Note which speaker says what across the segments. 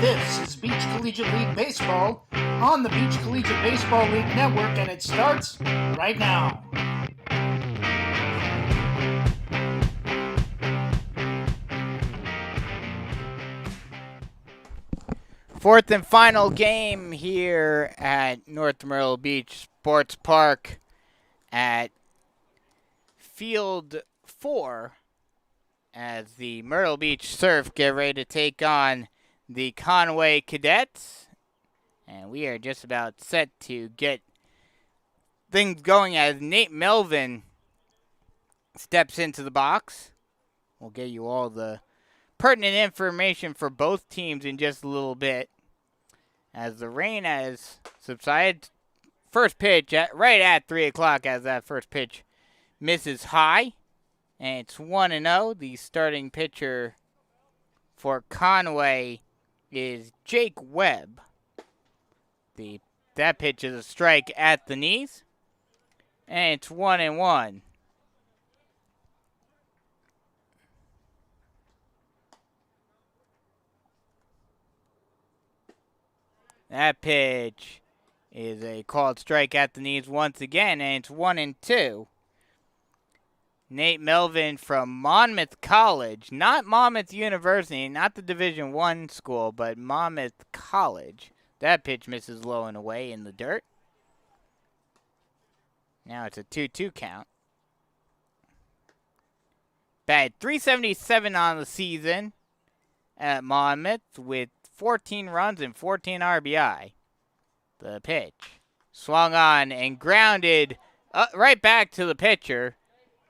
Speaker 1: This is Beach Collegiate League Baseball on the Beach Collegiate Baseball League Network, and it starts right now.
Speaker 2: Fourth and final game here at North Myrtle Beach Sports Park at Field 4 as the Myrtle Beach Surf get ready to take on the Conway Cadets. And we are just about set to get things going as Nate Melvin steps into the box. We'll get you all the pertinent information for both teams in just a little bit as the rain has subsided. First pitch right at 3 o'clock as that first pitch misses high. And it's 1-0. The starting pitcher for Conway is Jake Webb. That pitch is a strike at the knees. And it's 1-1. That pitch is a called strike at the knees once again, and it's 1-2. Nate Melvin from Monmouth College, not Monmouth University, not the Division I school, but Monmouth College. That pitch misses low and away in the dirt. Now it's a 2-2 count. Batted .377 on the season at Monmouth with 14 runs and 14 RBI. The pitch swung on and grounded right back to the pitcher,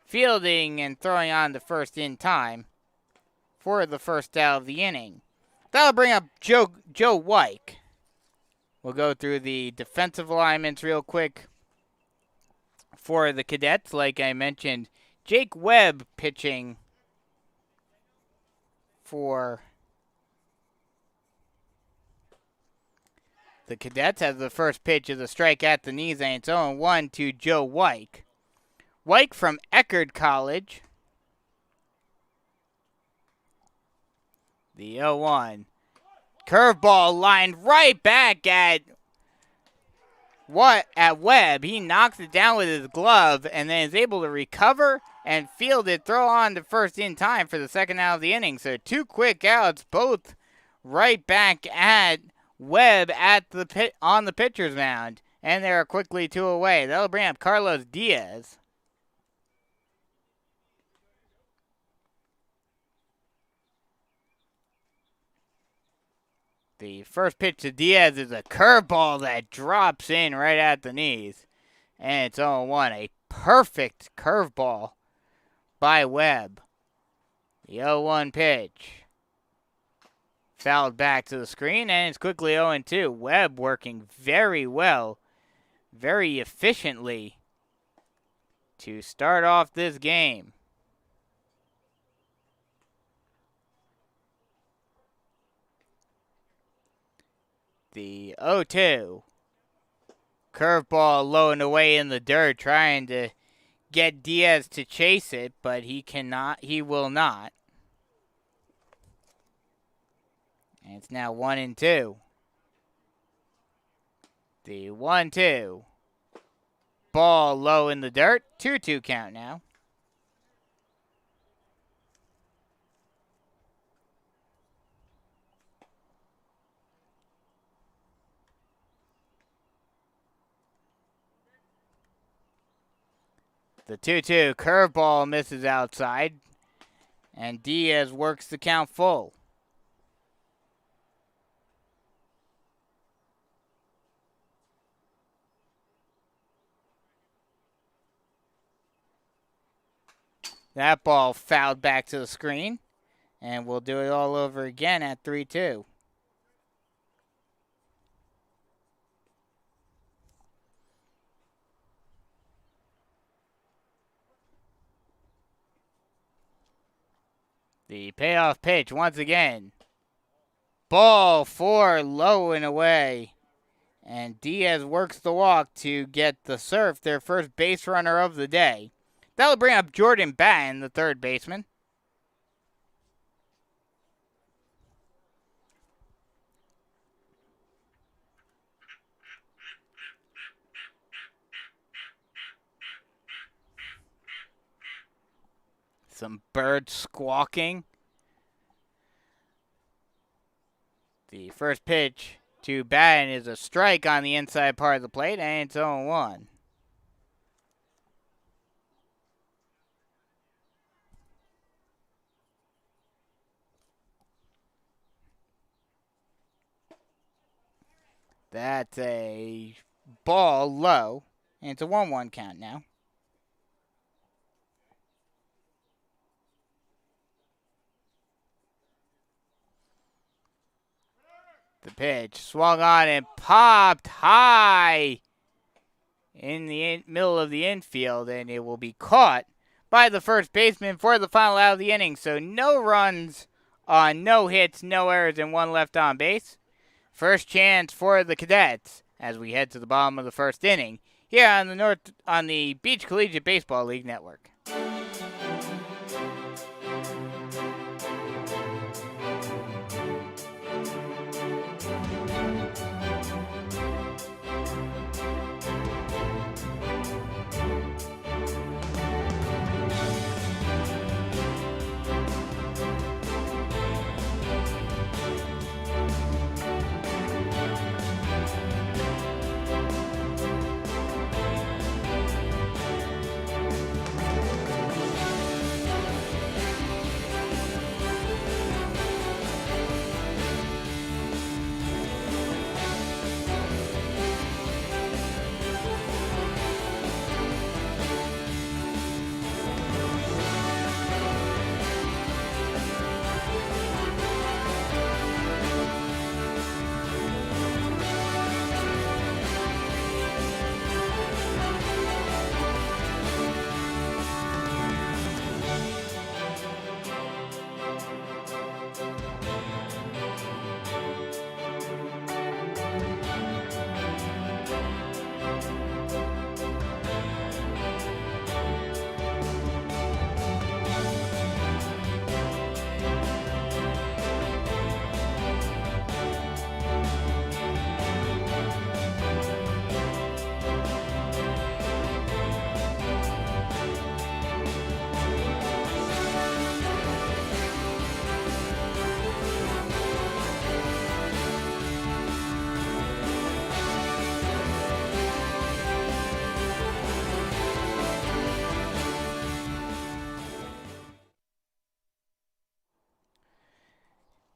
Speaker 2: fielding and throwing on the first in time for the first out of the inning. That'll bring up Joe Wyke. We'll go through the defensive alignments real quick for the Cadets. Like I mentioned, Jake Webb pitching for the Cadets as the first pitch is a strike at the knees, and it's 0-1 to Joe Wyke. Wyke from Eckerd College. The 0-1. Curveball lined right back at Webb. He knocks it down with his glove and then is able to recover and field it, throw on to first in time for the second out of the inning. So 2 quick outs, both right back at Webb at on the pitcher's mound, and they're quickly 2 away. That'll bring up Carlos Diaz. The first pitch to Diaz is a curveball that drops in right at the knees, and it's 0-1. A perfect curveball by Webb. The 0-1 pitch fouled back to the screen, and it's quickly 0-2. Webb working very well, very efficiently to start off this game. The 0-2. Curveball low and away in the dirt, trying to get Diaz to chase it, but he will not. And it's now 1-2. The 1-2. Ball low in the dirt. 2-2 count now. The 2-2 curveball misses outside, and Diaz works the count full. That ball fouled back to the screen, and we'll do it all over again at 3-2. The payoff pitch once again. Ball 4 low and away. And Diaz works the walk to get the Surf their first base runner of the day. That'll bring up Jordan Batten, the third baseman. some birds squawking. The first pitch to Batten is a strike on the inside part of the plate, and it's 0-1. That's a ball low, and it's a 1-1 count now. The pitch swung on and popped high in the middle of the infield, and it will be caught by the first baseman for the final out of the inning. So no runs on no hits, no errors, and one left on base. First chance for the Cadets as we head to the bottom of the first inning here on the Beach Collegiate Baseball League Network.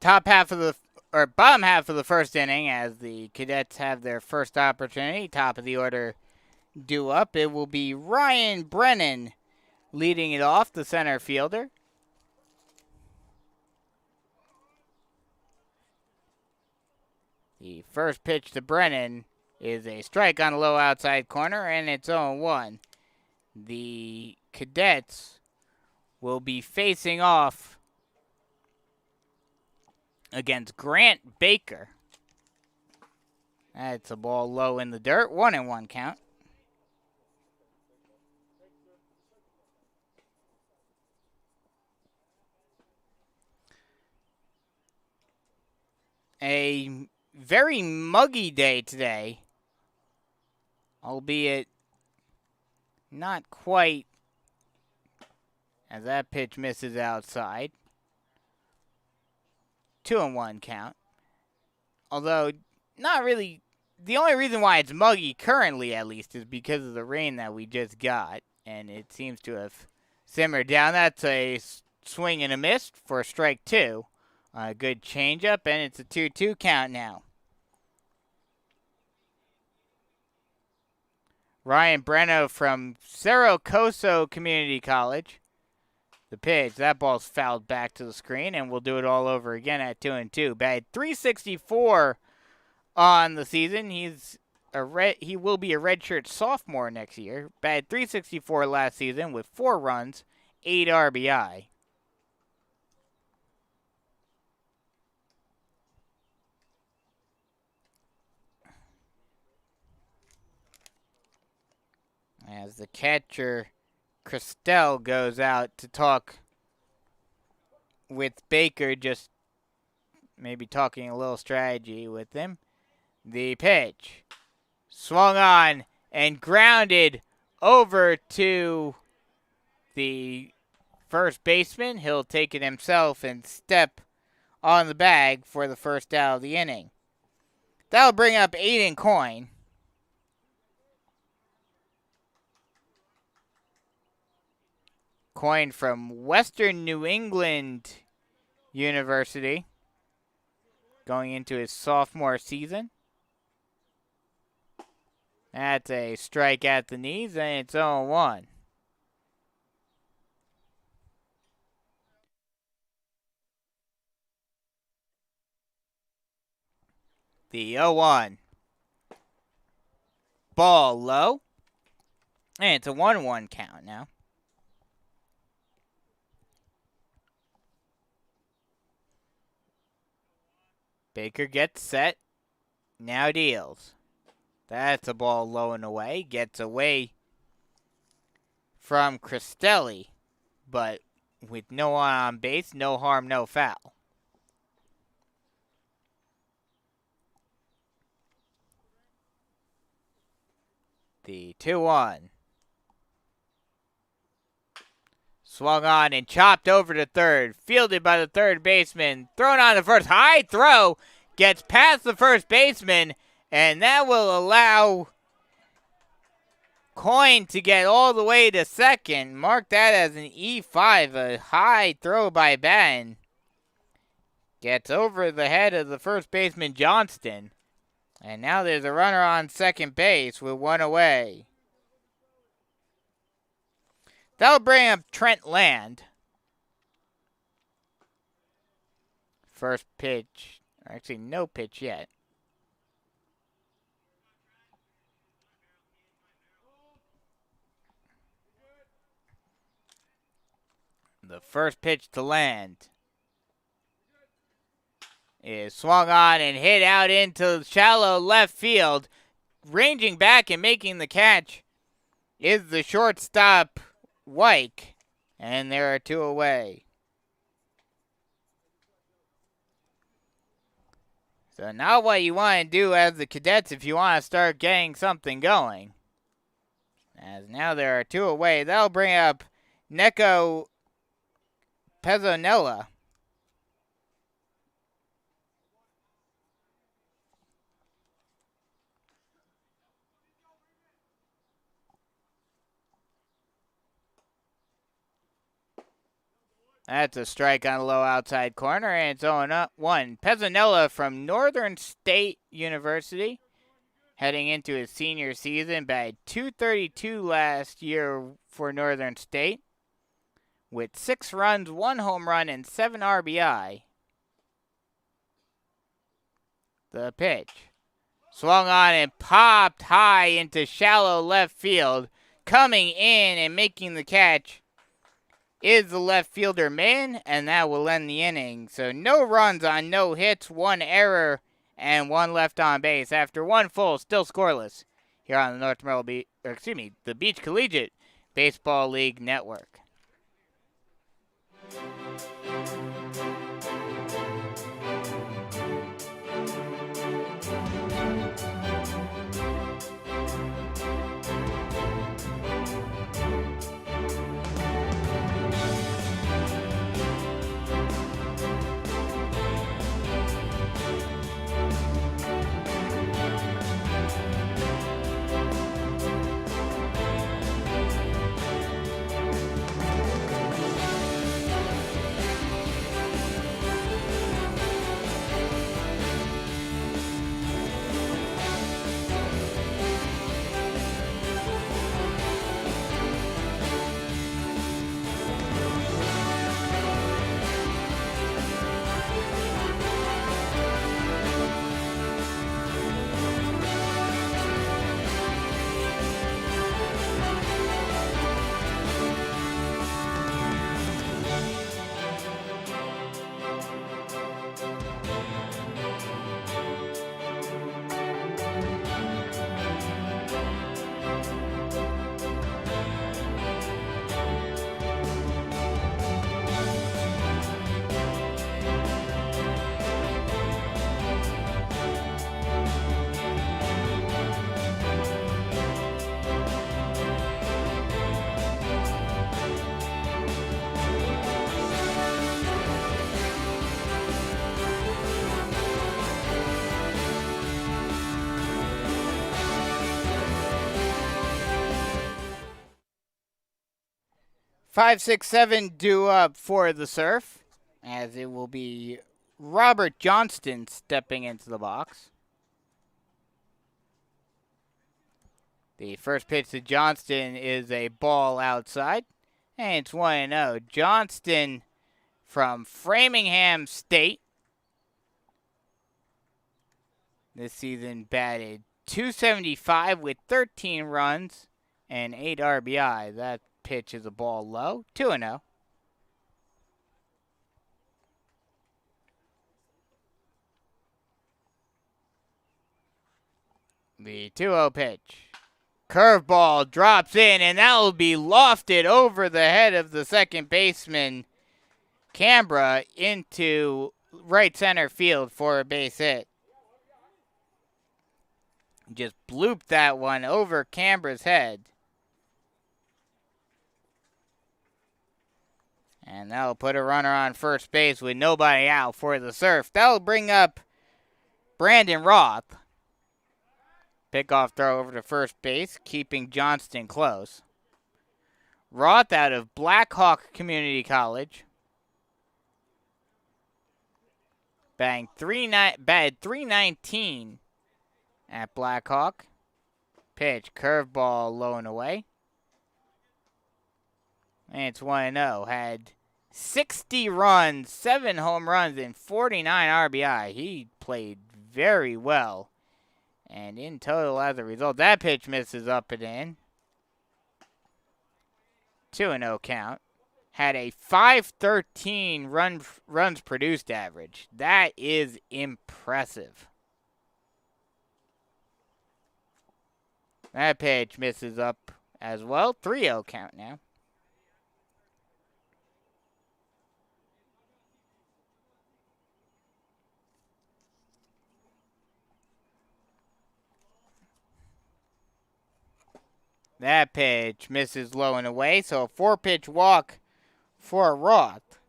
Speaker 2: Bottom half of the first inning as the Cadets have their first opportunity. Top of the order due up. It will be Ryan Brennan leading it off, the center fielder. The first pitch to Brennan is a strike on the low outside corner, and it's 0-1. The Cadets will be facing off against Grant Baker. That's a ball low in the dirt. 1-1 count. A very muggy day today, albeit not quite, as that pitch misses outside. 2-1 count. Although, not really. The only reason why it's muggy currently, at least, is because of the rain that we just got. And it seems to have simmered down. That's a swing and a miss for strike two. A good changeup, and it's a 2-2 count now. Ryan Breno from Cerro Coso Community College. The pitch, that ball's fouled back to the screen, and we'll do it all over again at 2-2. Batted .364 on the season. He will be a redshirt sophomore next year. Batted .364 last season with 4 runs, 8 RBI. As the catcher Christelle goes out to talk with Baker, just maybe talking a little strategy with him. The pitch swung on and grounded over to the first baseman. He'll take it himself and step on the bag for the first out of the inning. That'll bring up Aiden Coyne. Coyne from Western New England University, going into his sophomore season. That's a strike at the knees, and it's 0-1. The 0-1. Ball low. And it's a 1-1 count now. Baker gets set. Now deals. That's a ball low and away. Gets away from Cristelli. But with no one on base, no harm, no foul. The 2-1. Swung on and chopped over to third. Fielded by the third baseman. Thrown on the first. High throw. Gets past the first baseman. And that will allow Coyne to get all the way to second. Mark that as an E5. A high throw by Ben. Gets over the head of the first baseman, Johnston. And now there's a runner on second base with one away. That'll bring up Trent Land. First pitch. Actually, no pitch yet. The first pitch to Land is swung on and hit out into shallow left field. Ranging back and making the catch is the shortstop, Wyke. And there are two away. So now what you want to do as the Cadets if you want to start getting something going. As now there are two away. That'll bring up Neko Pezzonella. That's a strike on the low outside corner, and it's 0-1. Pezzonella from Northern State University, heading into his senior season, batted .232 last year for Northern State, with 6 runs, 1 home run, and 7 RBI. The pitch. Swung on and popped high into shallow left field. Coming in and making the catch is the left fielder, Min, and that will end the inning. So no runs on no hits, 1 error, and 1 left on base after 1 full, still scoreless here on the the Beach Collegiate Baseball League Network. 5, 6, 7 due up for the Surf, as it will be Robert Johnston stepping into the box. The first pitch to Johnston is a ball outside, and it's 1-0. Johnston from Framingham State this season batted .275 with 13 runs and 8 RBI. That pitch is a ball low, 2-0. The 2-0 pitch. Curveball drops in, and that will be lofted over the head of the second baseman, Canberra, into right center field for a base hit. Just blooped that one over Canberra's head. And that'll put a runner on first base with nobody out for the Surf. That'll bring up Brandon Roth. Pickoff throw over to first base, keeping Johnston close. Roth out of Blackhawk Community College. Batted .319 at Blackhawk. Pitch, curveball, low and away. And it's 1-0. Had 60 runs, 7 home runs, and 49 RBI. He played very well. And in total, as a result, that pitch misses up and in. 2-0 count. Had a .513 runs produced average. That is impressive. That pitch misses up as well. 3-0 count now. That pitch misses low and away, so a 4-pitch walk for Roth.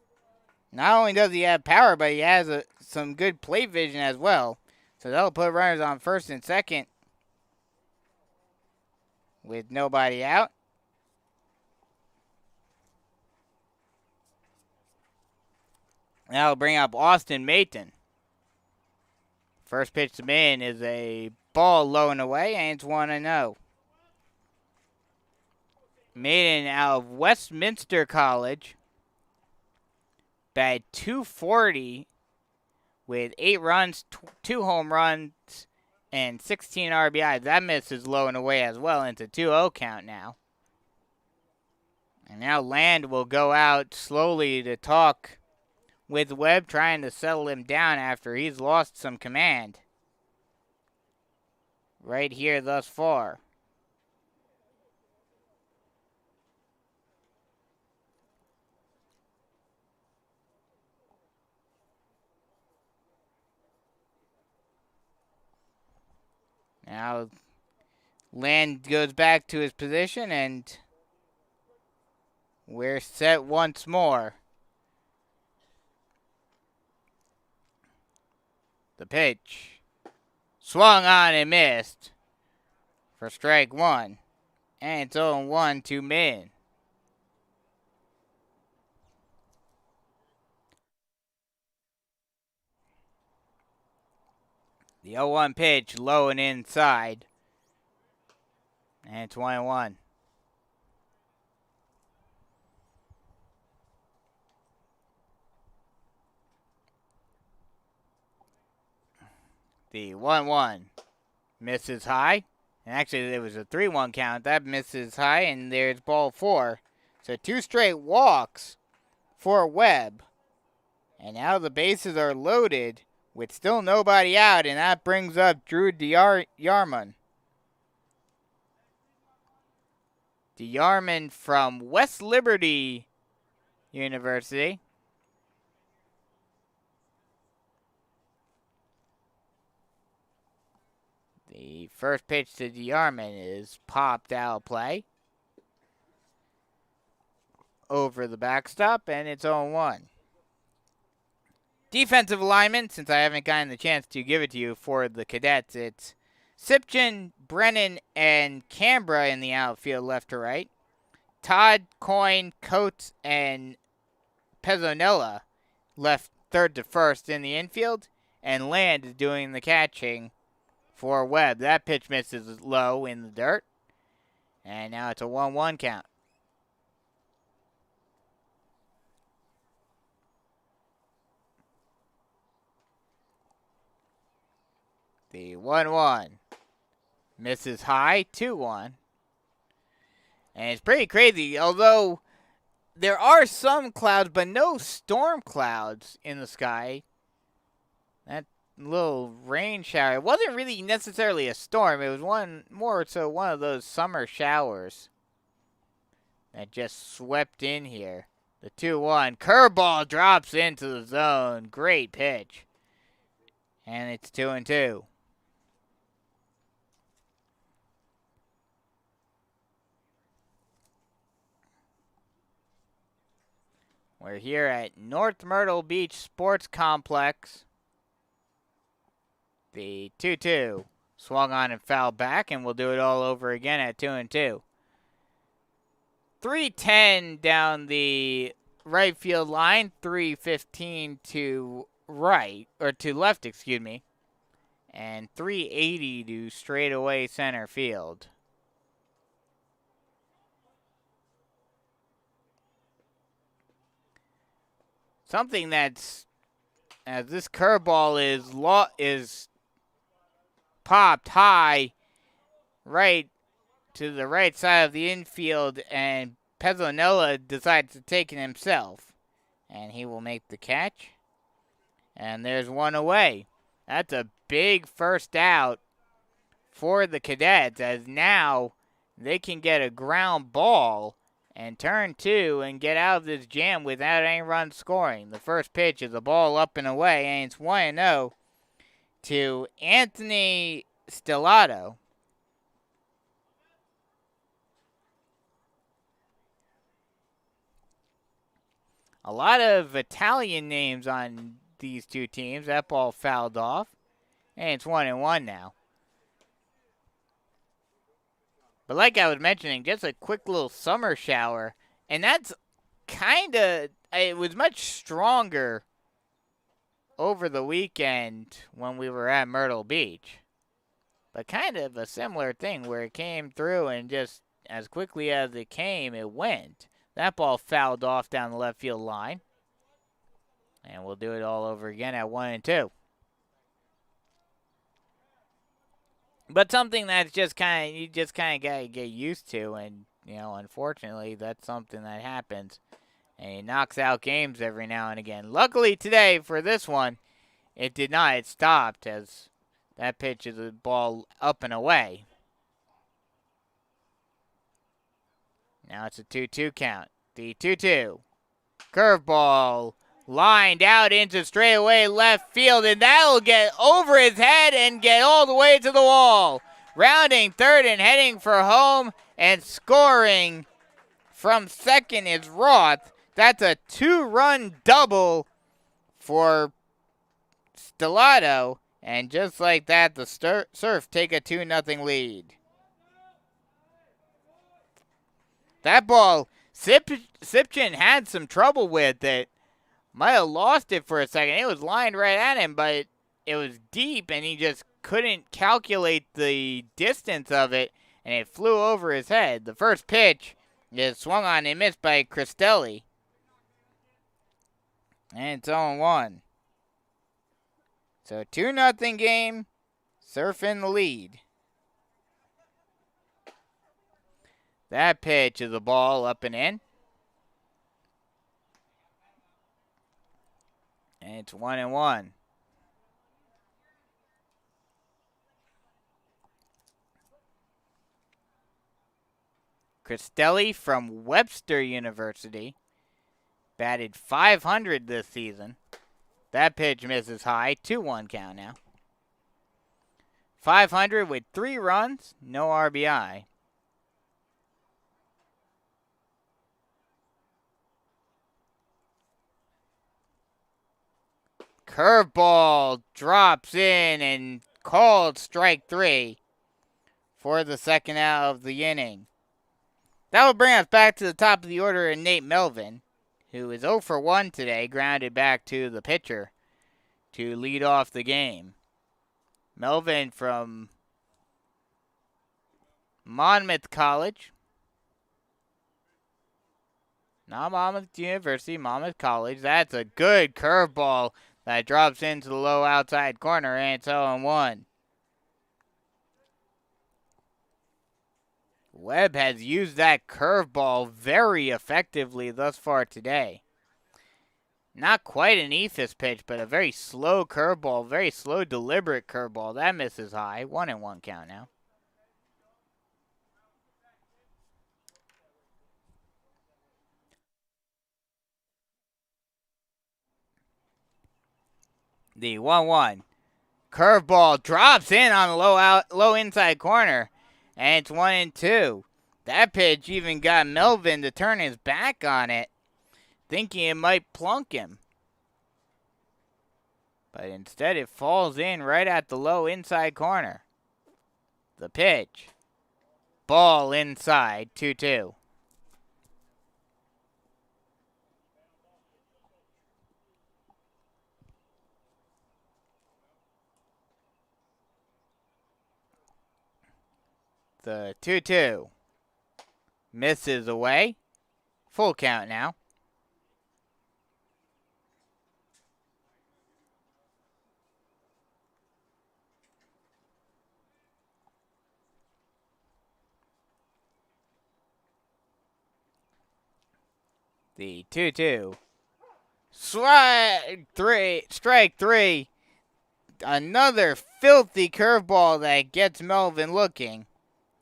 Speaker 2: Not only does he have power, but he has some good plate vision as well. So that'll put runners on first and second with nobody out. That'll bring up Austin Mayton. First pitch to him is a ball low and away, and it's 1-0. Mayton out of Westminster College. Batted .240 with 8 runs, 2 home runs, and 16 RBIs. That misses low and away as well into 2-0 count now. And now Land will go out slowly to talk with Webb, trying to settle him down after he's lost some command right here thus far. Now, Land goes back to his position, and we're set once more. The pitch. Swung on and missed for strike 1. And it's 0-1 to Min. The 0-1 pitch, low and inside. And it's 1-1. The 1-1 misses high. And actually, there was a 3-1 count. That misses high, and there's ball 4. So 2 straight walks for Webb. And now the bases are loaded with still nobody out, and that brings up Drew DeYarman. DeYarman from West Liberty University. The first pitch to DeYarman is popped out play over the backstop, and it's 0-1. Defensive alignment, since I haven't gotten the chance to give it to you for the Cadets, it's Sipchin, Brennan, and Canberra in the outfield left to right. Todd, Coyne, Coates, and Pezzonella left third to first in the infield, and Land is doing the catching for Webb. That pitch misses low in the dirt, and now it's a 1-1 count. The 1-1 misses high, 2-1. And it's pretty crazy, although there are some clouds, but no storm clouds in the sky. That little rain shower, it wasn't really necessarily a storm. It was more so one of those summer showers that just swept in here. The 2-1 curveball drops into the zone. Great pitch. And it's 2-2. We're here at North Myrtle Beach Sports Complex. The 2-2 swung on and fouled back, and we'll do it all over again at 2-2. 310 down the right field line, 315 to right, or to left, excuse me, and 380 to straightaway center field. Something that's, as this curveball is popped high right to the right side of the infield, and Pezzonella decides to take it himself, and he will make the catch. And there's one away. That's a big first out for the Cadets, as now they can get a ground ball and turn two and get out of this jam without any runs scoring. The first pitch is a ball up and away, and it's 1-0 to Anthony Stellato. A lot of Italian names on these two teams. That ball fouled off, and it's 1-1 now. But like I was mentioning, just a quick little summer shower. And that's it was much stronger over the weekend when we were at Myrtle Beach. But kind of a similar thing where it came through and just as quickly as it came, it went. That ball fouled off down the left field line. And we'll do it all over again at 1-2. But something that's you just kind of got to get used to, and, unfortunately, that's something that happens. And he knocks out games every now and again. Luckily today, for this one, it did not. It stopped, as that pitch is a ball up and away. Now it's a 2-2 count. The 2-2. Curveball lined out into straightaway left field, and that'll get over his head and get all the way to the wall. Rounding third and heading for home, and scoring from second is Roth. That's a 2-run double for Stellato, and just like that, the Surf take a 2-0 lead. That ball, Sipchin had some trouble with it. Might have lost it for a second. It was lined right at him, but it was deep, and he just couldn't calculate the distance of it, and it flew over his head. The first pitch is swung on and missed by Cristelli. And it's 0-1. So 2-0 game, Surf in the lead. That pitch is a ball up and in. And it's 1-1. Cristelli from Webster University batted .500 this season. That pitch misses high. 2-1 count now. .500 with 3 runs, no RBI. Curveball drops in and called strike 3 for the second out of the inning. That will bring us back to the top of the order in Nate Melvin, who is 0 for 1 today, grounded back to the pitcher to lead off the game. Melvin from Monmouth College. Not Monmouth University, Monmouth College. That's a good curveball that drops into the low outside corner, and it's 0-1. Webb has used that curveball very effectively thus far today. Not quite an ethos pitch, but a very slow curveball, very slow, deliberate curveball. That misses high. 1-1 count now. The 1-1. Curveball drops in on the low inside corner, and it's 1-2. That pitch even got Melvin to turn his back on it, thinking it might plunk him. But instead it falls in right at the low inside corner. The pitch. Ball inside, 2-2. The 2-2 misses away. Full count now. The 2-2. Strike three. Another filthy curveball that gets Melvin looking.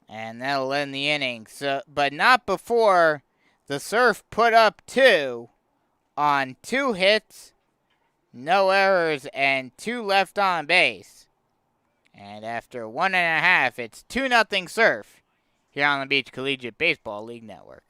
Speaker 2: And that'll end the inning. But not before the Surf put up 2 on 2 hits, no errors, and 2 left on base. And after 1.5, it's 2-0 Surf here on the Beach Collegiate Baseball League Network.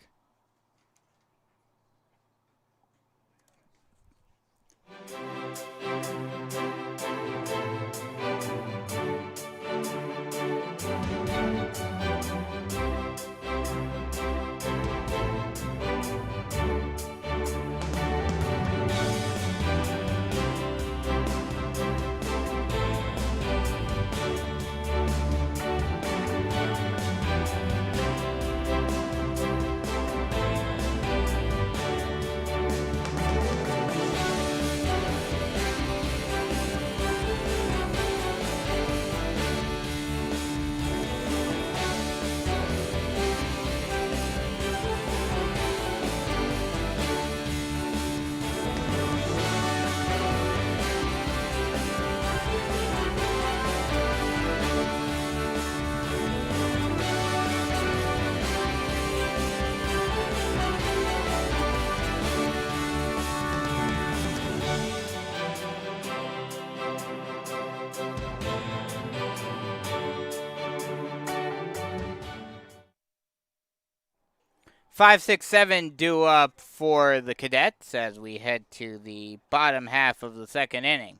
Speaker 2: Five, 6, 7 due up for the Cadets as we head to the bottom half of the second inning.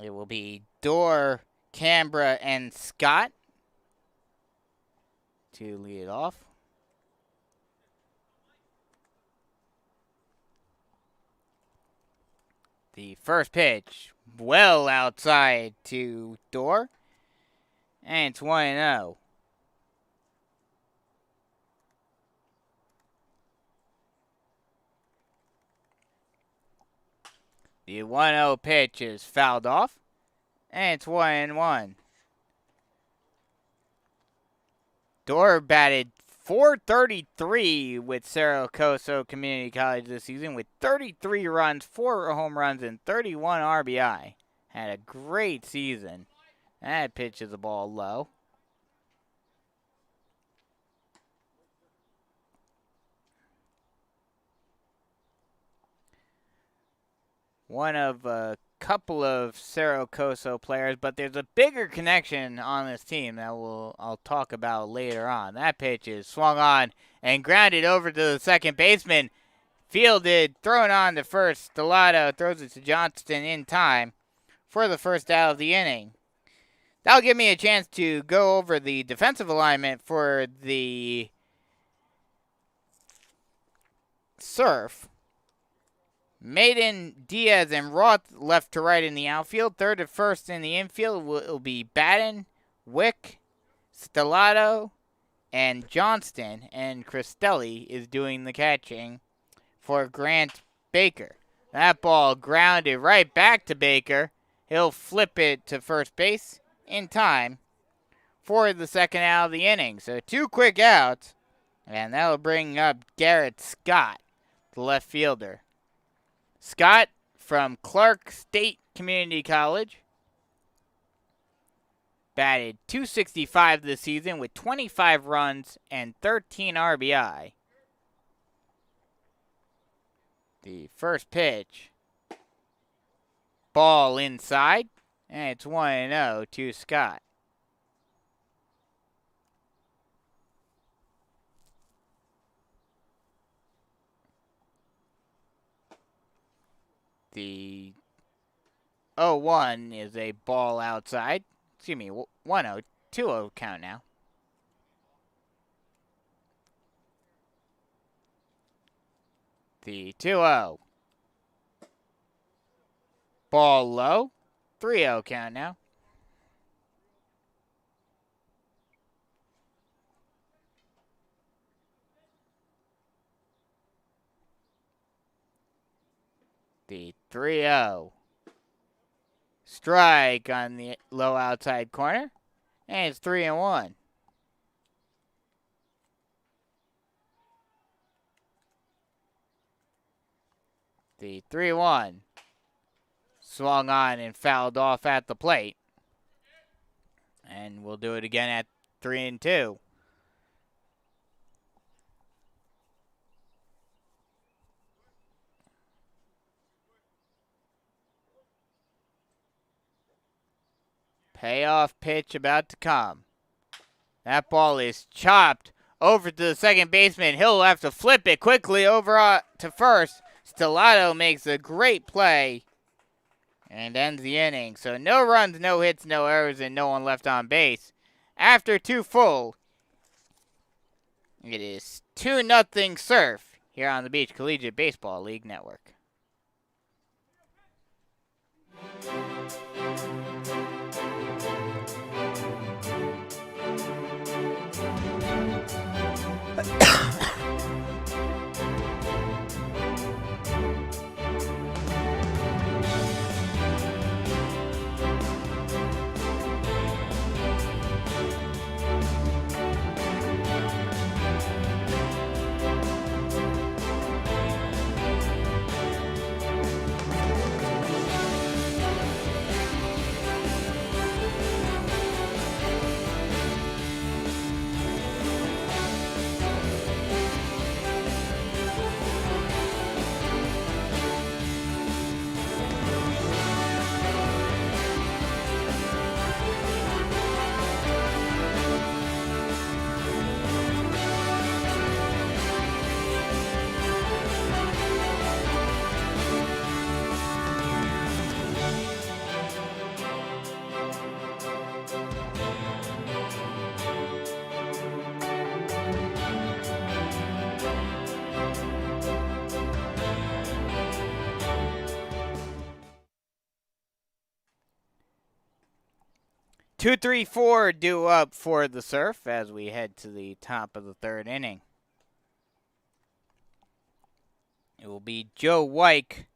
Speaker 2: It will be Dorr, Canberra, and Scott to lead it off. The first pitch, well outside to Dorr, and it's 1-0. The 1-0 pitch is fouled off, and it's 1-1. Dorr batted .433 with Cerro Coso Community College this season with 33 runs, 4 home runs, and 31 RBI. Had a great season. That pitch is the ball low. One of a couple of Cerro Coso players, but there's a bigger connection on this team that I'll talk about later on. That pitch is swung on and grounded over to the second baseman. Fielded, thrown on to first. Stellato throws it to Johnston in time for the first out of the inning. That'll give me a chance to go over the defensive alignment for the Surf. Maiden, Diaz, and Roth left to right in the outfield. Third and first in the infield will be Batten, Wick, Stellato, and Johnston. And Cristelli is doing the catching for Grant Baker. That ball grounded right back to Baker. He'll flip it to first base in time for the second out of the inning. So 2 quick outs, and that'll bring up Garrett Scott, the left fielder. Scott from Clark State Community College batted .265 this season with 25 runs and 13 RBI. The first pitch, ball inside, and it's 1-0 to Scott. The 0-1 is a ball outside. Excuse me, 1-0, 2-0 count now. The 2-0. Ball low. 3-0 count now. The 3-0. Strike on the low outside corner. And it's 3-1. The 3-1. Swung on and fouled off at the plate. And we'll do it again at 3-2. Payoff pitch about to come. That ball is chopped over to the second baseman. He'll have to flip it quickly over to first. Stellato makes a great play and ends the inning. So no runs, no hits, no errors, and no one left on base. After 2 full, it is 2-0 Surf here on the Beach Collegiate Baseball League Network. Two, 3, 4 due up for the Surf as we head to the top of the third inning. It will be Joe Wyke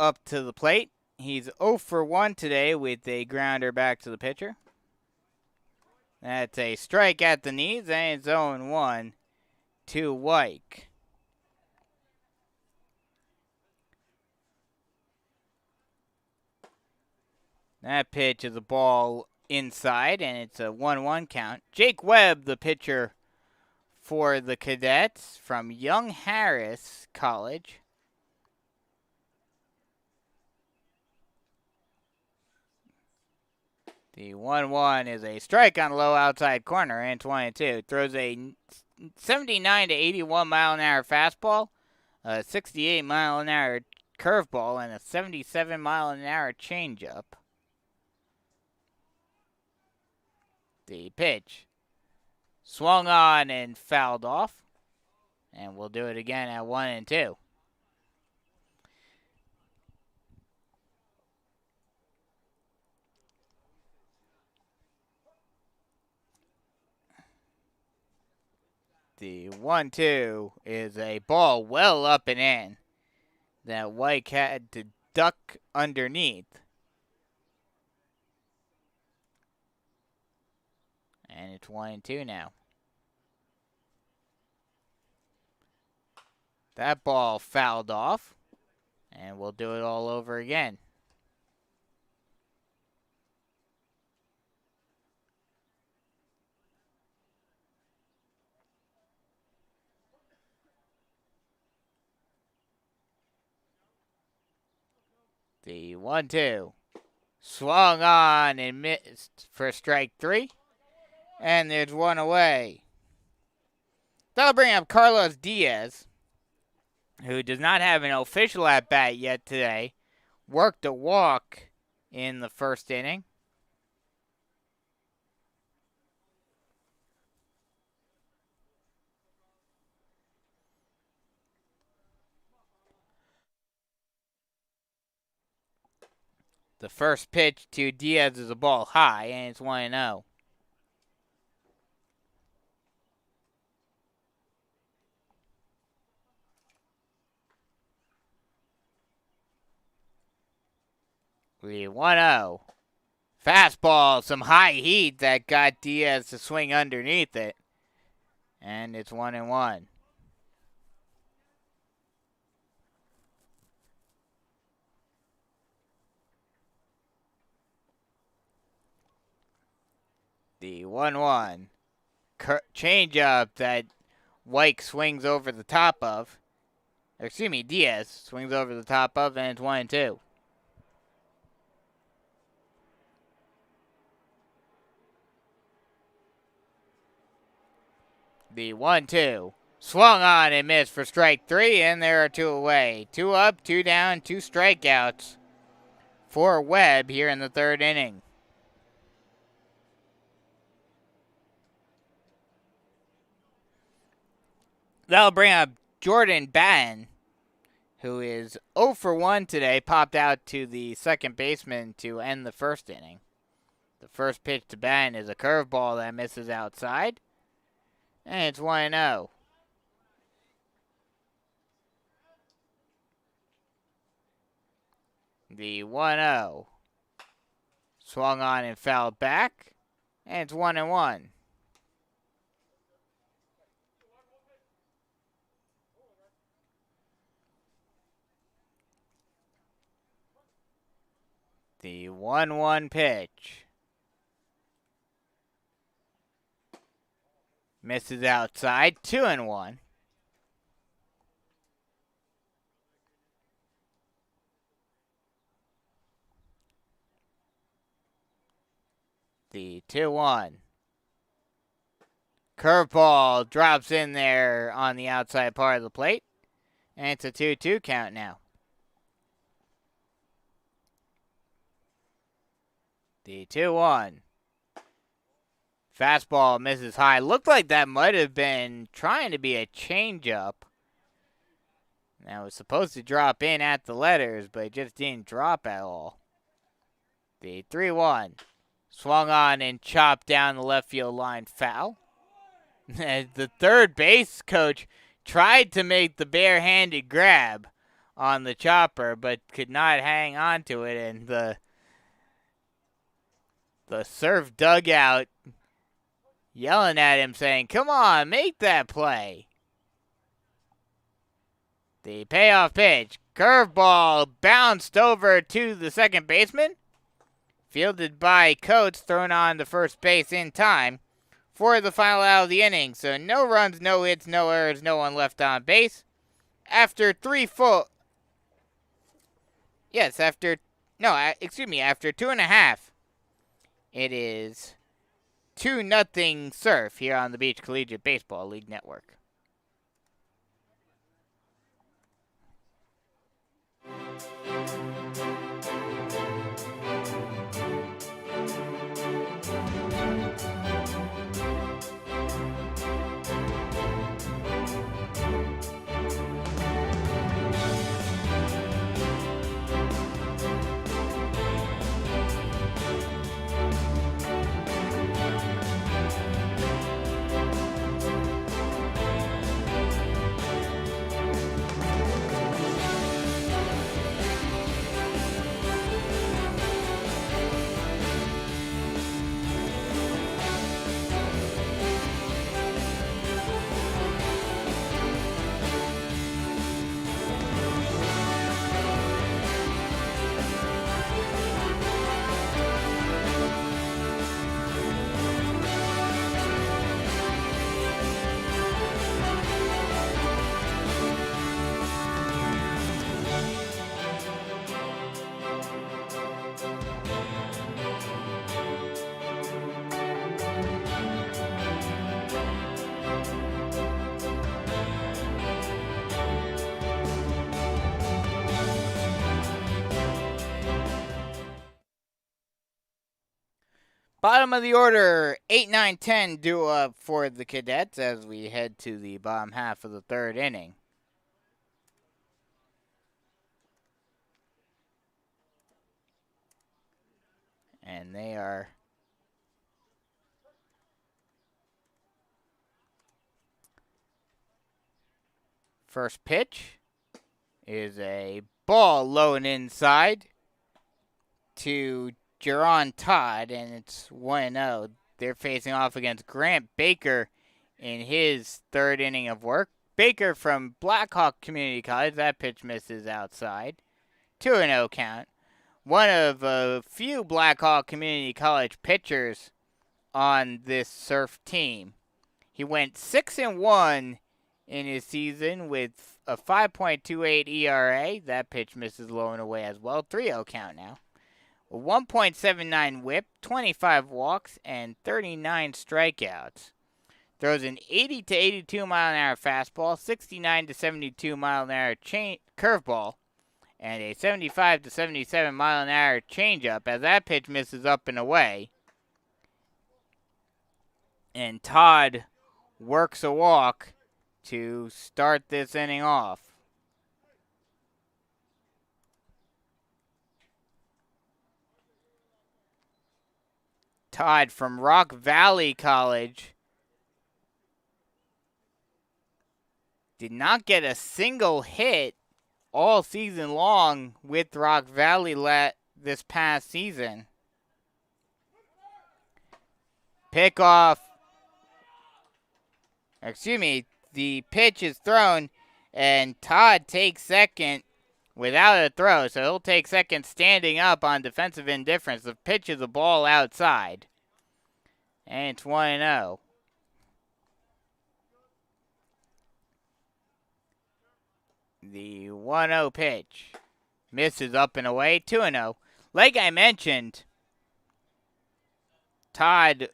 Speaker 2: up to the plate. He's 0 for 1 today with a grounder back to the pitcher. That's a strike at the knees, and it's 0-1 to Wyke. That pitch is a ball inside, and it's a 1-1 count. Jake Webb, the pitcher for the Cadets from Young Harris College. The 1-1 is a strike on the low outside corner, and 22. Throws a 79 to 81 mile an hour fastball, a 68 mile an hour curveball, and a 77 mile an hour changeup. The pitch swung on and fouled off. And we'll do it again at 1-2. The 1-2 is a ball well up and in that White had to duck underneath. And it's 1-2 now. That ball fouled off. And we'll do it all over again. The 1-2 swung on and missed for strike 3. And there's one away. That'll bring up Carlos Diaz, who does not have an official at-bat yet today. Worked a walk in the first inning. The first pitch to Diaz is a ball high, and it's 1-0. The 1-0. Fastball, some high heat that got Diaz to swing underneath it. And it's 1-1. The 1-1. Changeup that White swings over the top of. Excuse me, Diaz swings over the top of, and it's 1-2. The 1-2 swung on and missed for strike 3, and there are 2 away. 2 up, 2 down, 2 strikeouts for Webb here in the 3rd inning. That'll bring up Jordan Batten, who is 0 for 1 today, popped out to the second baseman to end the 1st inning. The first pitch to Batten is a curveball that misses outside. And it's 1-0. The 1-0 swung on and fouled back. And it's 1-1. The 1-1 pitch misses outside, 2-1. The 2-1. Curveball drops in there on the outside part of the plate. And it's a 2-2 count now. The 2-1. Fastball misses high. Looked like that might have been trying to be a changeup. That was supposed to drop in at the letters, but it just didn't drop at all. The 3-1. Swung on and chopped down the left field line, foul. The third base coach tried to make the barehanded grab on the chopper, but could not hang on to it, and the Surf dugout yelling at him, saying, "Come on, make that play." The payoff pitch, curveball, bounced over to the second baseman. Fielded by Coates, thrown on to first base in time for the final out of the inning. So no runs, no hits, no errors, no one left on base. After after 2.5. It is 2-0 Surf here on the Beach Collegiate Baseball League Network. Bottom of the order, 8, 9, 10 due up for the Cadets as we head to the bottom half of the third inning. And they are first pitch is a ball low and inside to Jerron Todd, and it's 1-0. They're facing off against Grant Baker in his third inning of work. Baker from Blackhawk Community College. That pitch misses outside. 2-0 count. One of a few Blackhawk Community College pitchers on this Surf team. He went 6-1 in his season with a 5.28 ERA. That pitch misses low and away as well. 3-0 count now. A 1.79 whip, 25 walks, and 39 strikeouts. Throws an 80 to 82 mile an hour fastball, 69 to 72 mile an hour curveball, and a 75 to 77 mile an hour changeup as that pitch misses up and away. And Todd works a walk to start this inning off. Todd from Rock Valley College did not get a single hit all season long with Rock Valley this past season. The pitch is thrown, and Todd takes second without a throw, so he'll take second standing up on defensive indifference. The pitch is a ball outside, and it's 1-0. The 1-0 pitch misses up and away, 2-0. Like I mentioned, Todd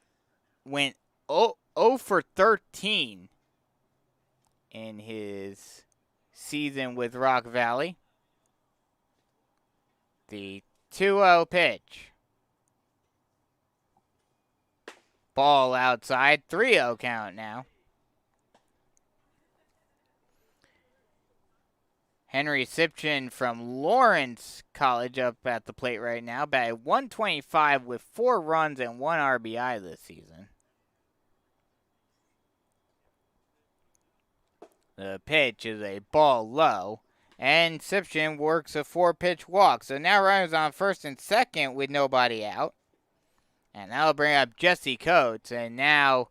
Speaker 2: went 0 for 13 in his season with Rock Valley. The 2-0 pitch. Ball outside, 3-0 count now. Henry Sipchin from Lawrence College up at the plate right now. Batted 125 with 4 runs and 1 RBI this season. The pitch is a ball low, and Sipchin works a 4-pitch walk. So now runners on first and second with nobody out. And that'll bring up Jesse Coates, and now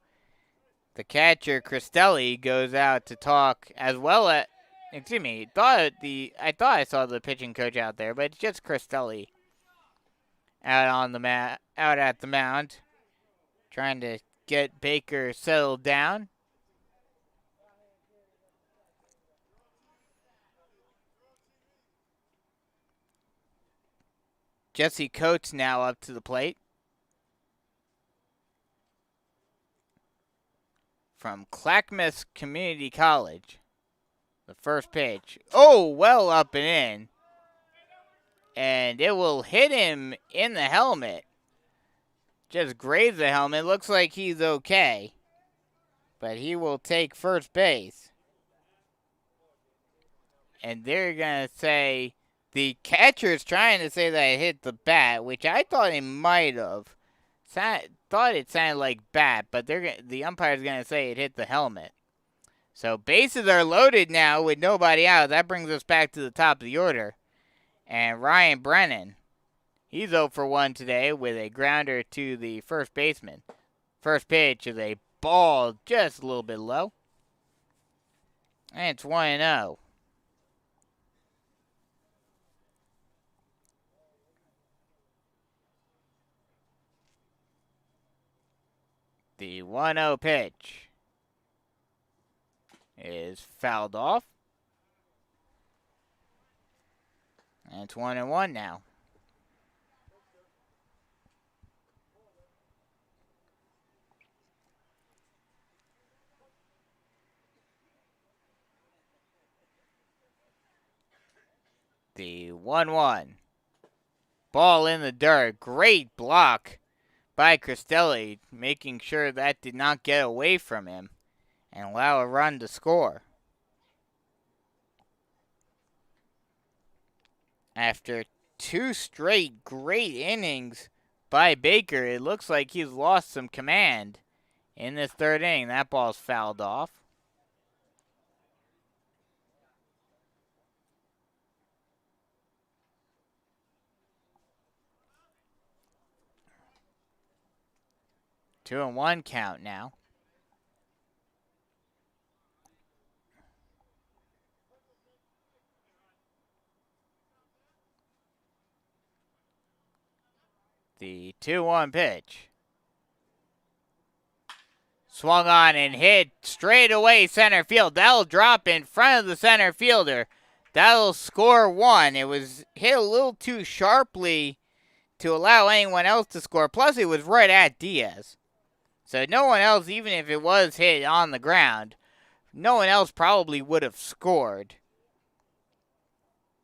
Speaker 2: the catcher, Cristelli, goes out to talk as well as... I thought I saw the pitching coach out there, but it's just Cristelli out at the mound, trying to get Baker settled down. Jesse Coates now up to the plate. From Clackamas Community College. The first pitch. Oh, well up and in. And it will hit him in the helmet. Just graze the helmet. Looks like he's okay. But he will take first base. And they're going to say... The catcher's trying to say that it hit the bat, which I thought it might have. Thought it sounded like bat, but the umpire's going to say it hit the helmet. So bases are loaded now with nobody out. That brings us back to the top of the order. And Ryan Brennan, he's 0 for 1 today with a grounder to the first baseman. First pitch is a ball just a little bit low. And it's 1-0. The 1-0 pitch is fouled off. And it's 1-1 now. The 1-1. Ball in the dirt. Great block by Cristelli, making sure that did not get away from him and allow a run to score. After 2 straight great innings by Baker, it looks like he's lost some command in this 3rd inning. That ball's fouled off. Two and one count now. The 2-1 pitch. Swung on and hit straight away center field. That'll drop in front of the center fielder. That'll score 1. It was hit a little too sharply to allow anyone else to score. Plus, it was right at Diaz. So no one else, even if it was hit on the ground, no one else probably would have scored.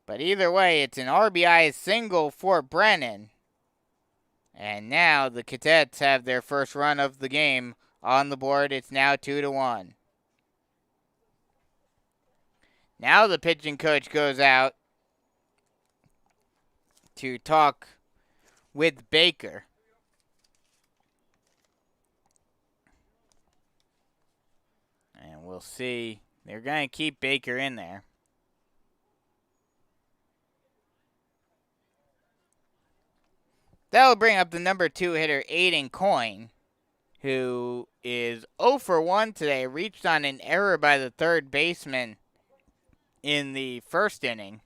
Speaker 2: But either way, it's an RBI single for Brennan. And now the Cadets have their first run of the game on the board. It's now 2-1. Now the pitching coach goes out to talk with Baker. And we'll see. They're going to keep Baker in there. That'll bring up the number 2 hitter, Aiden Coyne, who is 0 for 1 today. Reached on an error by the 3rd baseman in the 1st inning.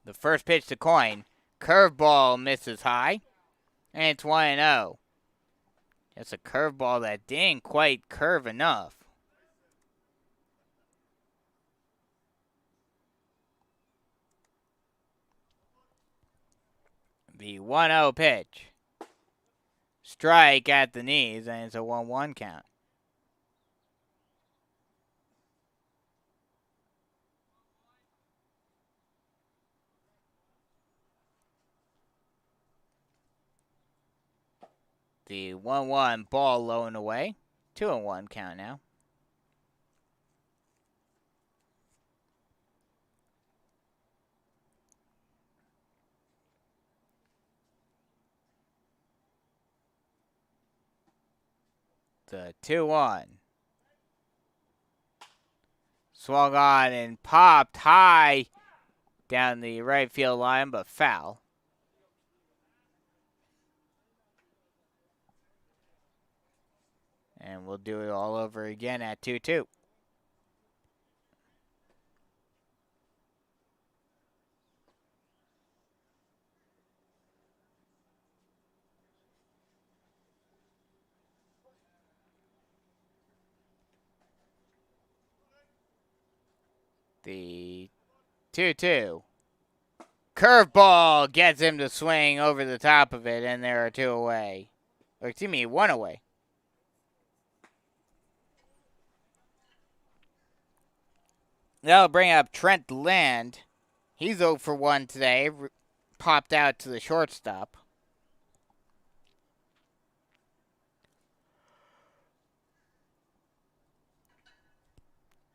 Speaker 2: The first pitch to Coyne. Curveball misses high. And it's 1-0. Just a curveball that didn't quite curve enough. The 1-0 pitch. Strike at the knees, and it's a 1-1 count. The 1-1 ball low and away. 2-1 count now. The 2-1. Swung on and popped high down the right field line, but foul. And we'll do it all over again at 2-2. The 2-2. Curveball gets him to swing over the top of it, and there are 2 away. Or excuse me, 1 away. That'll bring up Trent Land. He's 0 for 1 today. Popped out to the shortstop.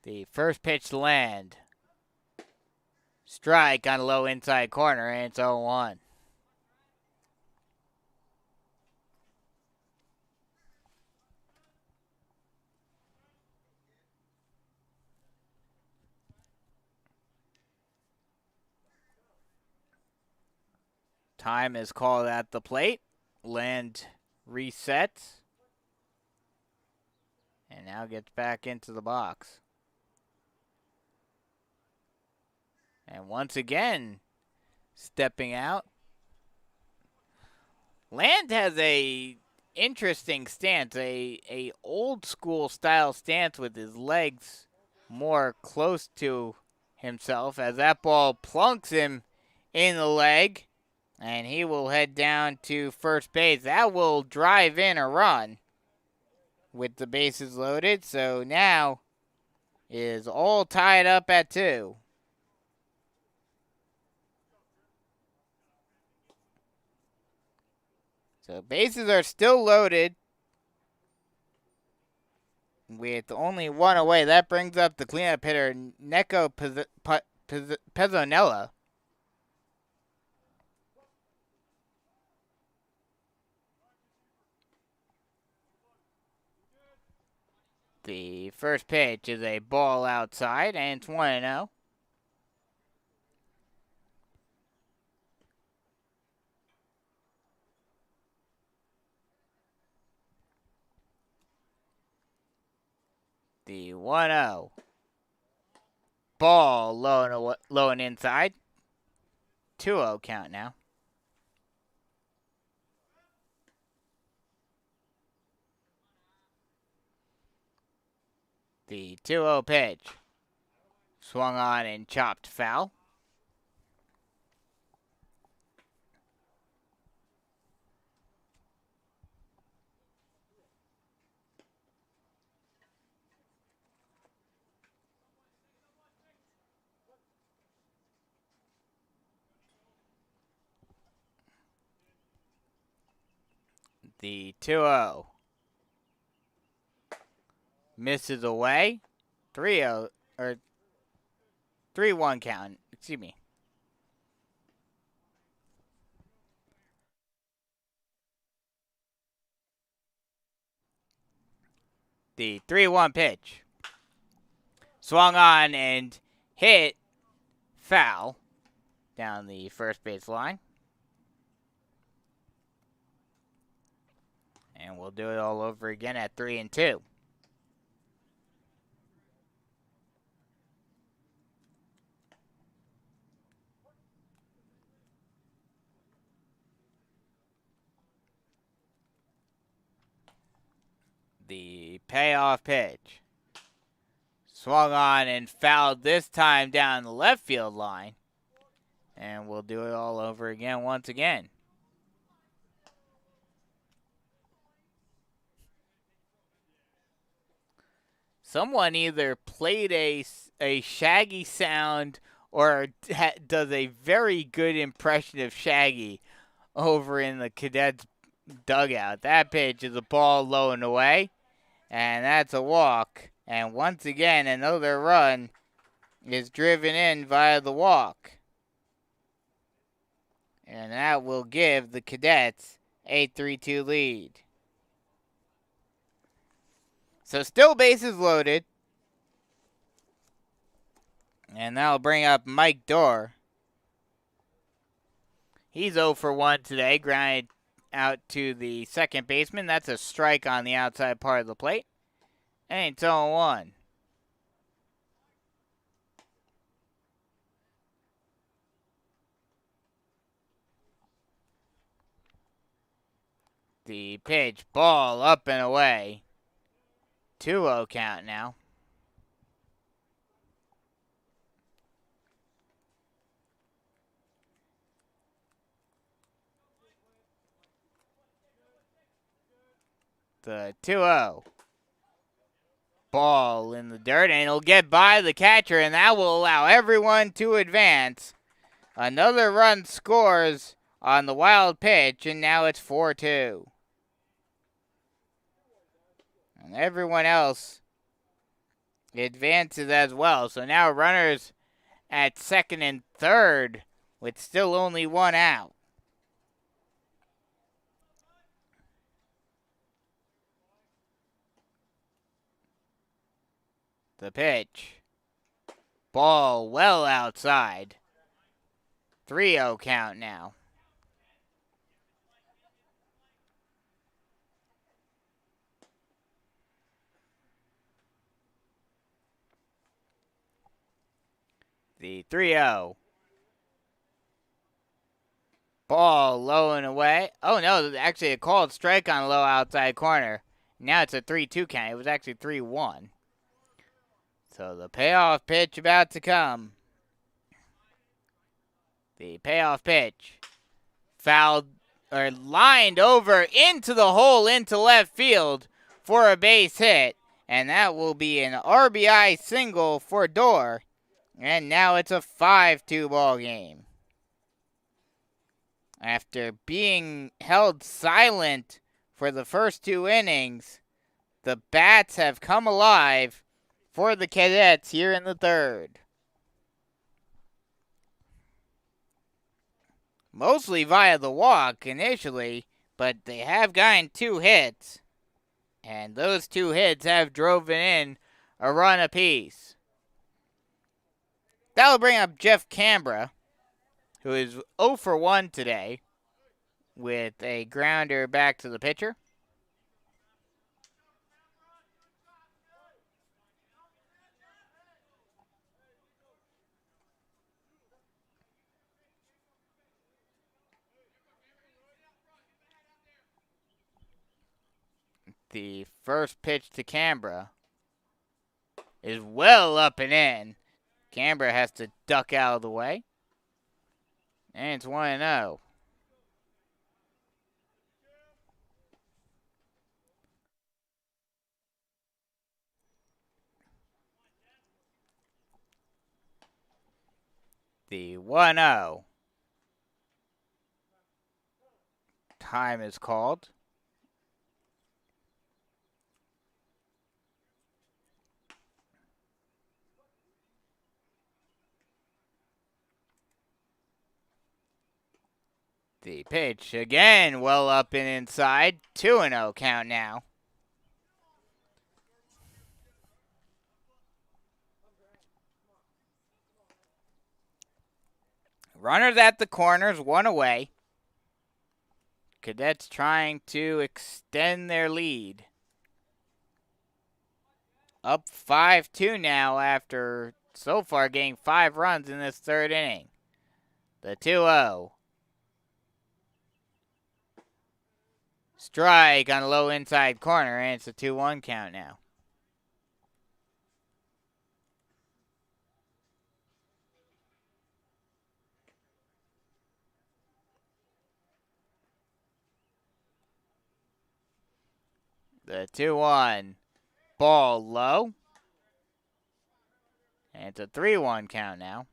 Speaker 2: The first pitch to Land. Strike on a low inside corner, and it's 0-1. Time is called at the plate. Land resets. And now gets back into the box. And once again, stepping out. Land has a interesting stance, a old school style stance with his legs more close to himself as that ball plunks him in the leg. And he will head down to first base. That will drive in a run with the bases loaded. So now is all tied up at 2. So bases are still loaded with only one away. That brings up the cleanup hitter, Neko Pezzonella. The first pitch is a ball outside, and it's 1-0. The 1-0. Ball low and inside. 2-0 count now. The 2-0 pitch. Swung on and chopped foul. The 2-0. Misses away. 3-0 or 3-1 count. Excuse me. The 3-1 pitch. Swung on and hit foul down the first base line. And we'll do it all over again at 3-2. The payoff pitch. Swung on and fouled this time down the left field line. And we'll do it all over again once again. Someone either played a Shaggy sound or does a very good impression of Shaggy over in the Cadets dugout. That pitch is a ball low and away, and that's a walk. And once again, another run is driven in via the walk. And that will give the Cadets a 3-2 lead. So still bases loaded. And that'll bring up Mike Dorr. He's 0 for 1 today, grounded out to the second baseman. That's a strike on the outside part of the plate. And it's 0-1. The pitch, ball up and away. 2-0 count now. The 2-0. Ball in the dirt, and it'll get by the catcher, and that will allow everyone to advance. Another run scores on the wild pitch, and now it's 4-2. And everyone else advances as well. So now runners at second and third with still only one out. The pitch. Ball well outside. 3-0 count now. The 3-0. Ball low and away. Oh, no, actually a called strike on a low outside corner. Now it's a 3-2 count. It was actually 3-1. So the payoff pitch about to come. The payoff pitch. Fouled or lined over into the hole into left field for a base hit. And that will be an RBI single for Dorr. And now it's a 5-2 ball game. After being held silent for the first 2 innings, the bats have come alive for the Cadets here in the third. Mostly via the walk initially, but they have gotten 2 hits. And those 2 hits have driven in a run apiece. That'll bring up Jeff Canberra, who is 0 for 1 today, with a grounder back to the pitcher. The first pitch to Canberra is well up and in. Canberra has to duck out of the way. And it's 1-0. The 1-0. Time is called. The pitch again, well up and inside. 2-0 count now. Runners at the corners, 1 away. Cadets trying to extend their lead. Up 5-2 now after so far getting 5 runs in this third inning. The 2-0. Strike on a low inside corner, and it's a 2-1 count now. The 2-1. Ball low. And it's a 3-1 count now.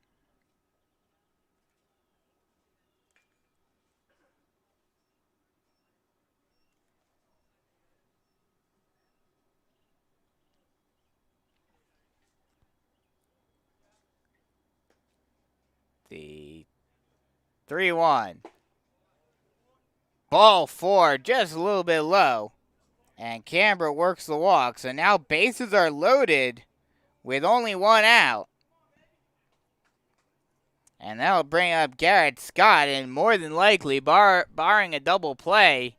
Speaker 2: The 3-1. Ball 4, just a little bit low. And Canberra works the walk. So now bases are loaded with only 1 out. And that'll bring up Garrett Scott. And more than likely, barring a double play,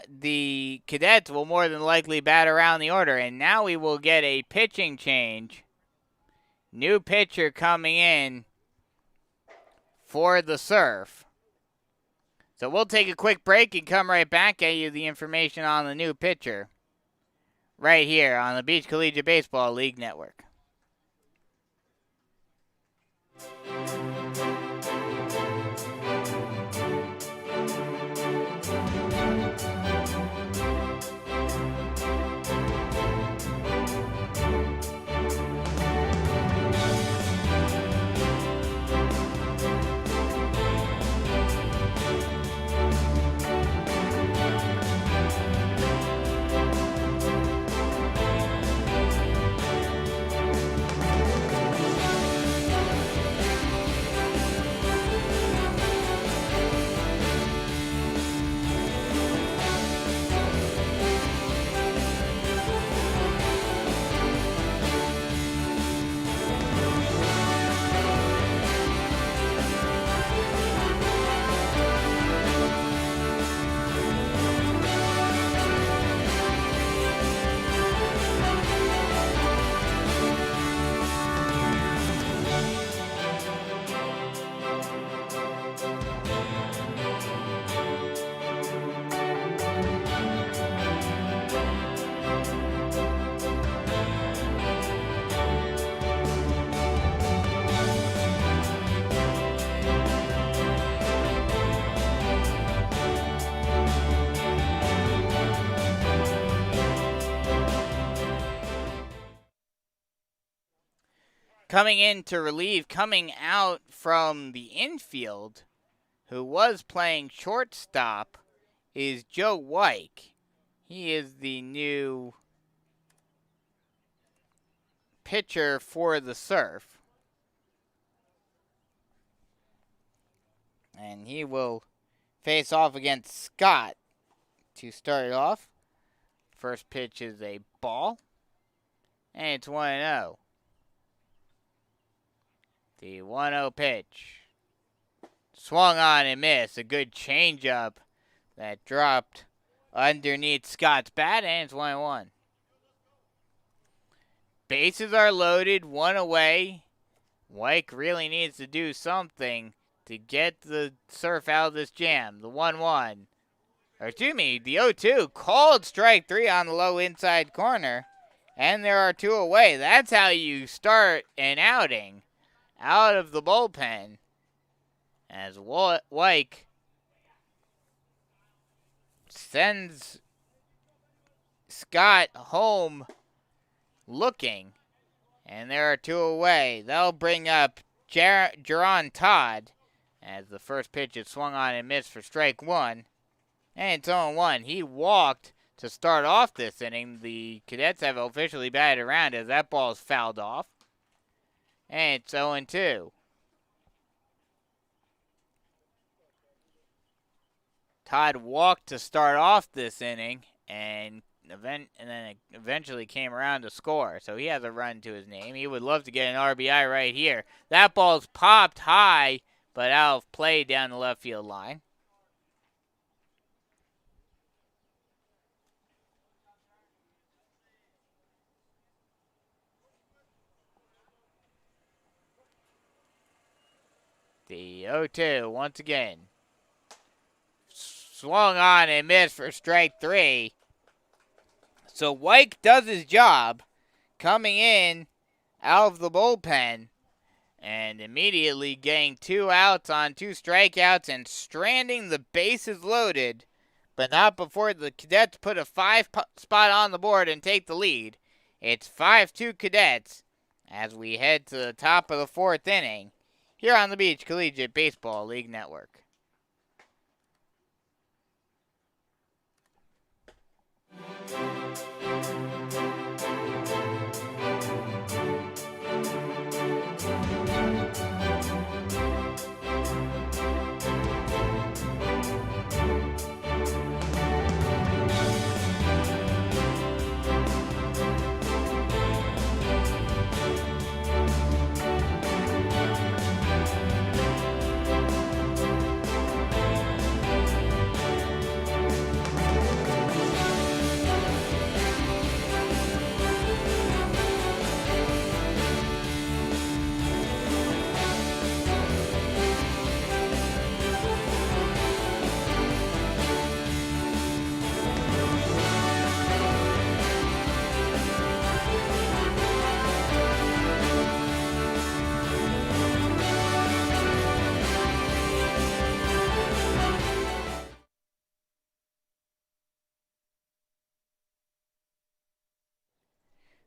Speaker 2: the Cadets will more than likely bat around the order. And now we will get a pitching change. New pitcher coming in for the Surf. So we'll take a quick break and come right back at you the information on the new pitcher right here on the Beach Collegiate Baseball League Network. Coming in to relieve, coming out from the infield, who was playing shortstop, is Joe Wyke. He is the new pitcher for the Surf. And he will face off against Scott to start it off. First pitch is a ball. And it's 1-0. The 1-0 pitch. Swung on and missed. A good changeup that dropped underneath Scott's bat, and it's 1-1. Bases are loaded, one away. Wyke really needs to do something to get the Surf out of this jam. The 1-1. Or excuse me, the 0-2. Called strike 3 on the low inside corner. And there are 2 away. That's how you start an outing out of the bullpen. As Wyke sends Scott home looking. And there are 2 away. That'll bring up Jerron Todd. As the first pitch is swung on and missed for strike 1. And it's 0-1. He walked to start off this inning. The Cadets have officially batted around as that ball is fouled off. And it's 0-2. Todd walked to start off this inning and then eventually came around to score. So he has a run to his name. He would love to get an RBI right here. That ball's popped high, but out of play down the left field line. The 0-2 once again. Swung on and missed for strike 3. So Wyke does his job coming in out of the bullpen and immediately getting 2 outs on 2 strikeouts and stranding the bases loaded, but not before the Cadets put a 5 spot on the board and take the lead. It's 5-2 Cadets as we head to the top of the 4th inning here on the Beach Collegiate Baseball League Network.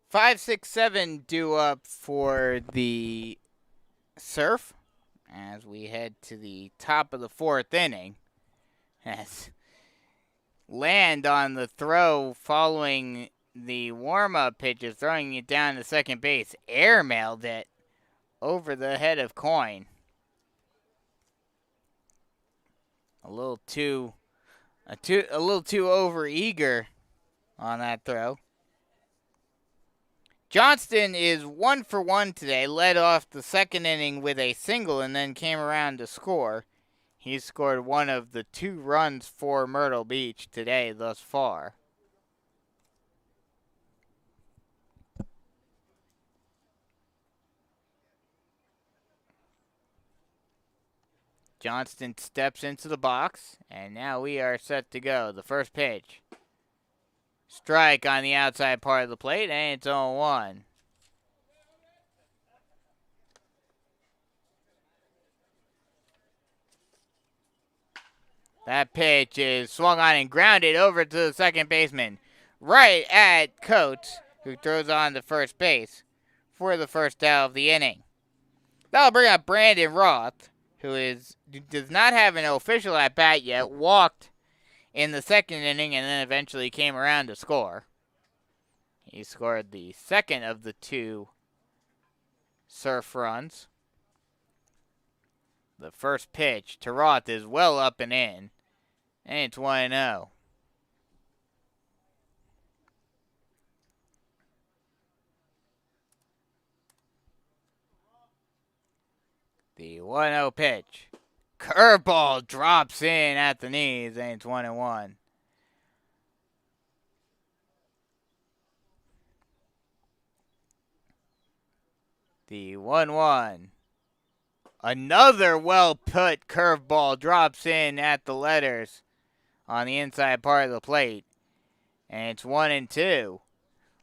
Speaker 2: Five, 6, 7 due up for the Surf as we head to the top of the 4th inning. As Land on the throw following the warm-up pitches, throwing it down to second base, airmailed it over the head of Coyne. A little too over-eager on that throw. Johnston is 1 for 1 today, led off the 2nd inning with a single and then came around to score. He's scored one of the 2 runs for Myrtle Beach today thus far. Johnston steps into the box, and now we are set to go. The first pitch. Strike on the outside part of the plate, and it's 0-1. That pitch is swung on and grounded over to the second baseman, right at Coates, who throws on to first base for the first out of the inning. That'll bring up Brandon Roth does not have an official at bat yet, walked in the second inning and then eventually came around to score. He scored the second of the two Surf runs. The first pitch to Roth is well up and in, and it's 1-0. The 1-0 pitch. Curveball drops in at the knees, and it's 1-1. The 1-1. Another well-put curveball drops in at the letters on the inside part of the plate. And it's 1-2.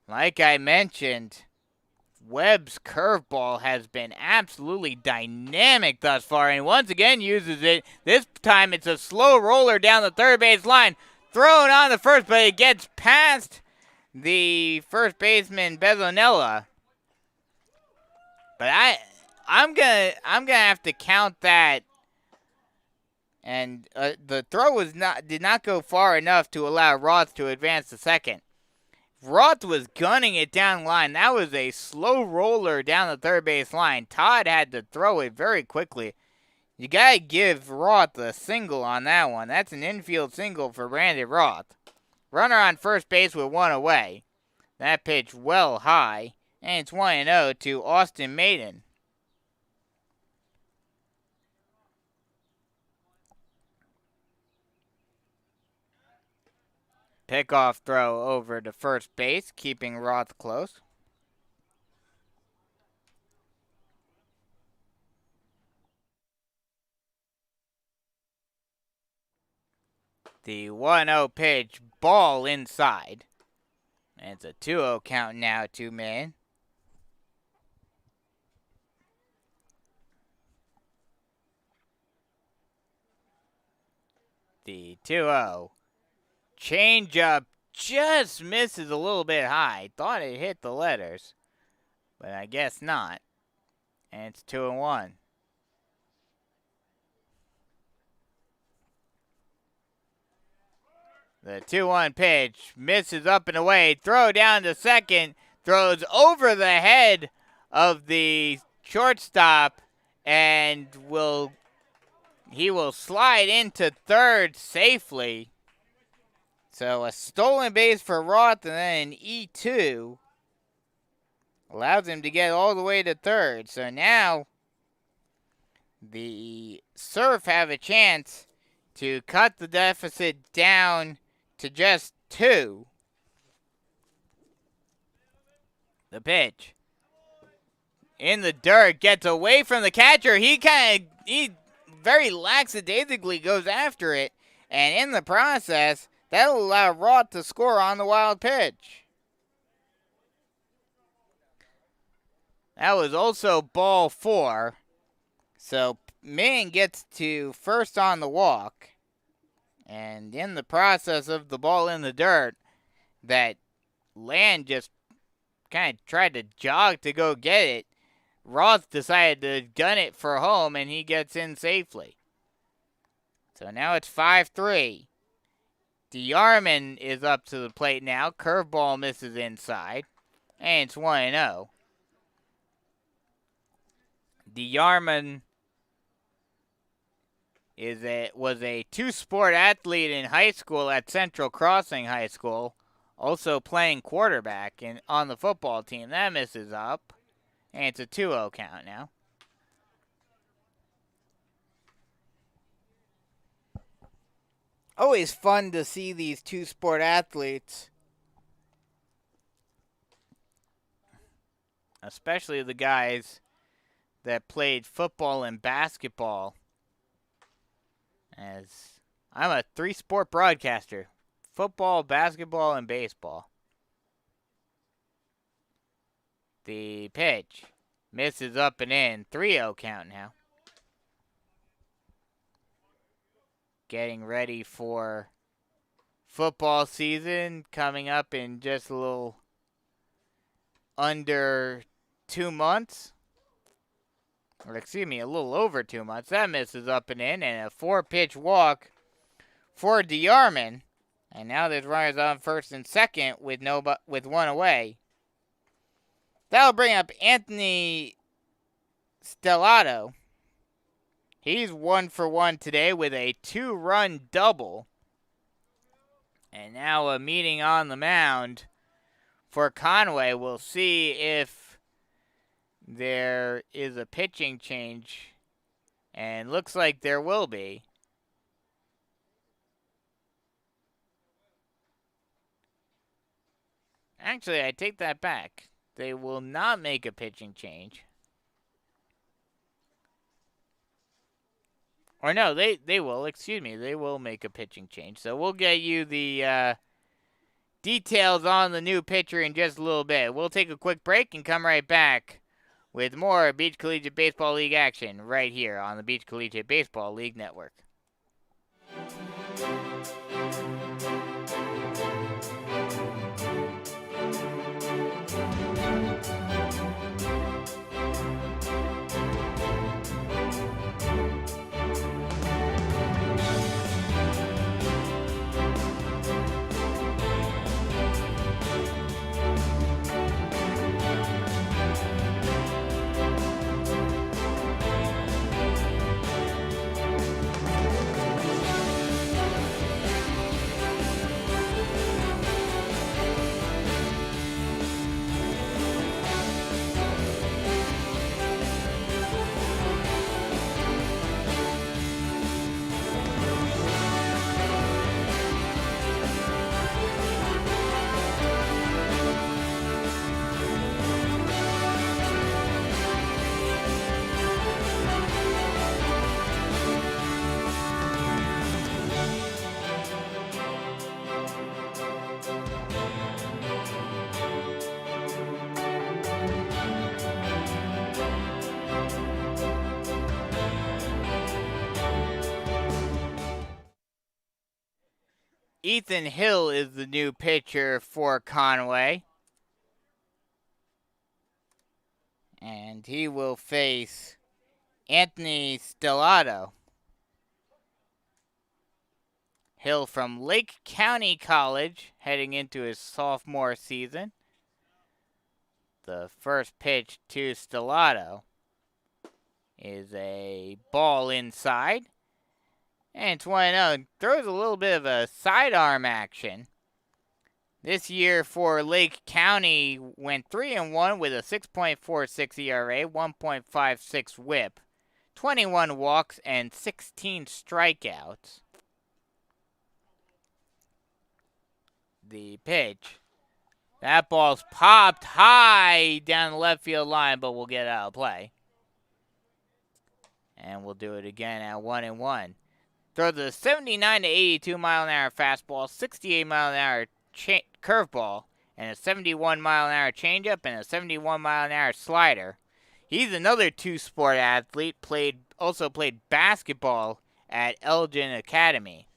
Speaker 2: Like I mentioned, Webb's curveball has been absolutely dynamic thus far, and once again uses it. This time it's a slow roller down the third base line, thrown on the first, but it gets past the first baseman Bezonella. But I'm gonna have to count that, and the throw did not go far enough to allow Roth to advance to second. Roth was gunning it down the line. That was a slow roller down the third base line. Todd had to throw it very quickly. You gotta give Roth a single on that one. That's an infield single for Brandon Roth. Runner on first base with one away. That pitch well high, and it's 1-0 to Austin Maiden. Pickoff throw over to first base, keeping Roth close. The 1-0 pitch, ball inside. And it's a 2-0 count now to Maiden. The 2-0. Changeup just misses a little bit high. Thought it hit the letters, but I guess not. And it's 2-1. The 2-1 pitch misses up and away. Throw down to second. Throws over the head of the shortstop, and he will slide into third safely. So a stolen base for Roth, and then an E2 allows him to get all the way to third. So now the Surf have a chance to cut the deficit down to just 2. The pitch in the dirt, gets away from the catcher. He very lackadaisically goes after it, and in the process, that'll allow Roth to score on the wild pitch. That was also ball 4. So Maine gets to first on the walk. And in the process of the ball in the dirt, that Land just kind of tried to jog to go get it. Roth decided to gun it for home, and he gets in safely. So now it's 5-3. DeYarman is up to the plate now. Curveball misses inside. And it's 1-0. DeYarman was a two-sport athlete in high school at Central Crossing High School. Also playing quarterback on the football team. That misses up. And it's a 2-0 count now. Always fun to see these two-sport athletes. Especially the guys that played football and basketball. As I'm a 3-sport broadcaster. Football, basketball, and baseball. The pitch misses up and in. 3-0 count now. Getting ready for football season coming up in just a little under 2 months. Or excuse me, a little over 2 months. That misses up and in, and a 4-pitch walk for DeArmond. And now there's runners on first and second with one away. That'll bring up Anthony Stellato. He's 1 for 1 today with a 2-run double. And now a meeting on the mound for Conway. We'll see if there is a pitching change. And looks like there will be. Actually, I take that back. They will not make a pitching change. Or no, they will. Excuse me. They will make a pitching change. So we'll get you the details on the new pitcher in just a little bit. We'll take a quick break and come right back with more Beach Collegiate Baseball League action right here on the Beach Collegiate Baseball League Network. Ethan Hill is the new pitcher for Conway. And he will face Anthony Stellato. Hill from Lake County College, heading into his sophomore season. The first pitch to Stellato is a ball inside. And it's 1-0. Throws a little bit of a sidearm action. This year for Lake County went 3-1 with a 6.46 ERA, 1.56 whip, 21 walks, and 16 strikeouts. The pitch. That ball's popped high down the left field line, but we'll get out of play. And we'll do it again at 1-1. Throws a 79 to 82 mile an hour fastball, 68 mile an hour curveball, and a 71 mile an hour changeup and a 71 mile an hour slider. He's another two-sport athlete. Also played basketball at Elgin Academy.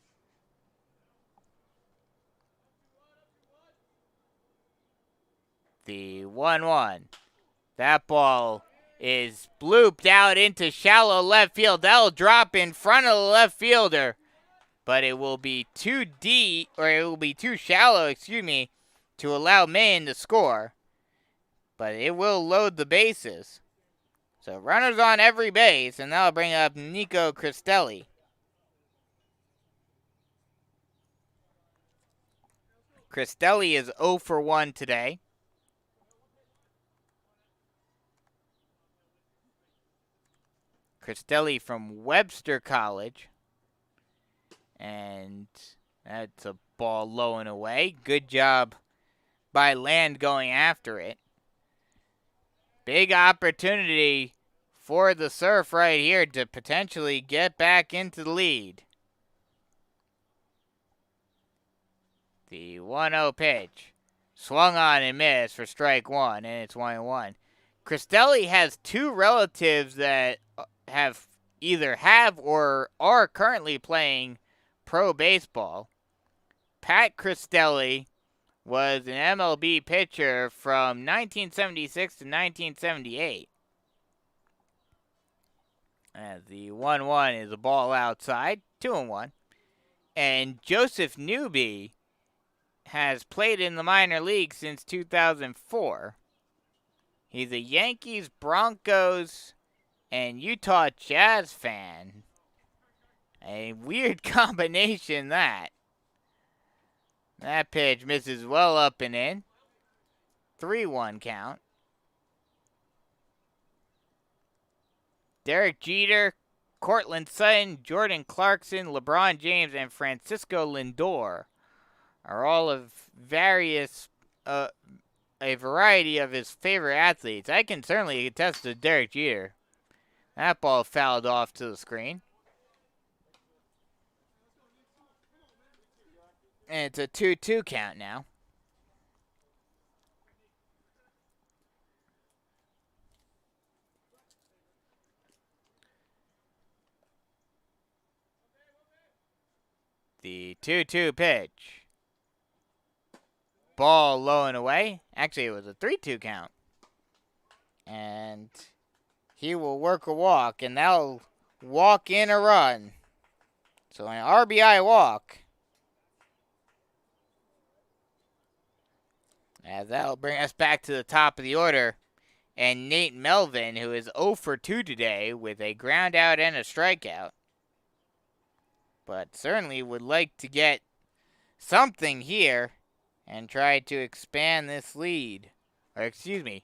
Speaker 2: The 1-1. That ball is blooped out into shallow left field. That'll drop in front of the left fielder. But it will be too deep, or it will be too shallow, to allow Maine to score. But it will load the bases. So runners on every base, and that'll bring up Nico Cristelli. Cristelli is 0 for 1 today. Cristelli from Webster College. And that's a ball low and away. Good job by Land going after it. Big opportunity for the Surf right here to potentially get back into the lead. The 1-0 pitch. Swung on and missed for strike one, and it's 1-1. Cristelli has two relatives that either have or are currently playing pro baseball. Pat Cristelli was an MLB pitcher from 1976 to 1978. The 1-1 is a ball outside, 2-1. And Joseph Newby has played in the minor leagues since 2004. He's a Yankees, Broncos, and Utah Jazz fan. A weird combination, that. That pitch misses well up and in. 3-1 count. Derek Jeter, Cortland Sutton, Jordan Clarkson, LeBron James, and Francisco Lindor are all of a variety of his favorite athletes. I can certainly attest to Derek Jeter. That ball fouled off to the screen. And it's a 2-2 count now. The 2-2 pitch. Ball low and away. Actually, it was a 3-2 count. And he will work a walk, and that'll walk in a run. So an RBI walk. And that'll bring us back to the top of the order. And Nate Melvin, who is 0 for 2 today with a ground out and a strikeout. But certainly would like to get something here and try to expand this lead. Or excuse me,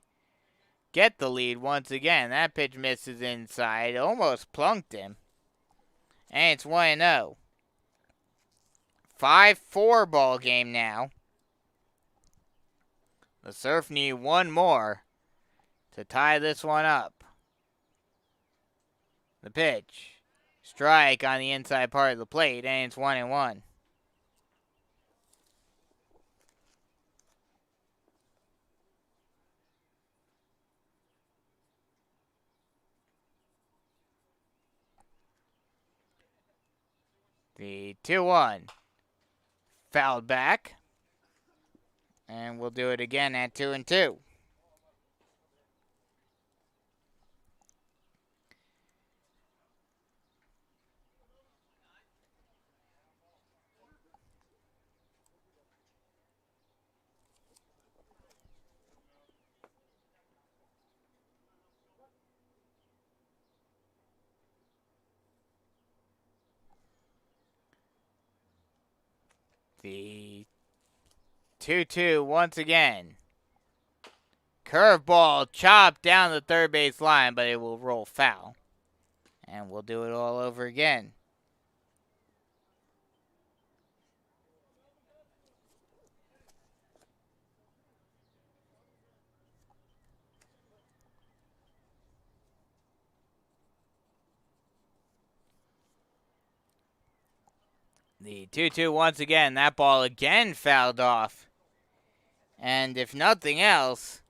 Speaker 2: get the lead once again. That pitch misses inside, almost plunked him. And it's 1-0. 5-4 ball game now. The Surf need one more to tie this one up. The pitch. Strike on the inside part of the plate, and it's 1-1. The 2-1 fouled back, and we'll do it again at 2-2. The 2-2 once again. Curveball chopped down the third base line, but it will roll foul. And we'll do it all over again. The 2-2 once again. That ball again fouled off. And if nothing else,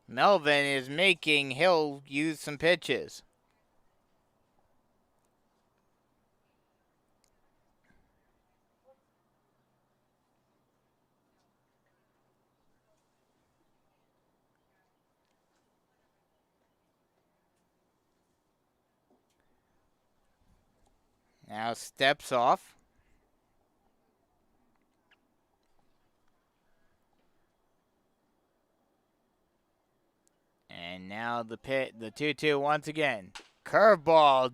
Speaker 2: Melvin is he'll use some pitches. Now steps off. And now the 2-2 once again. Curveball.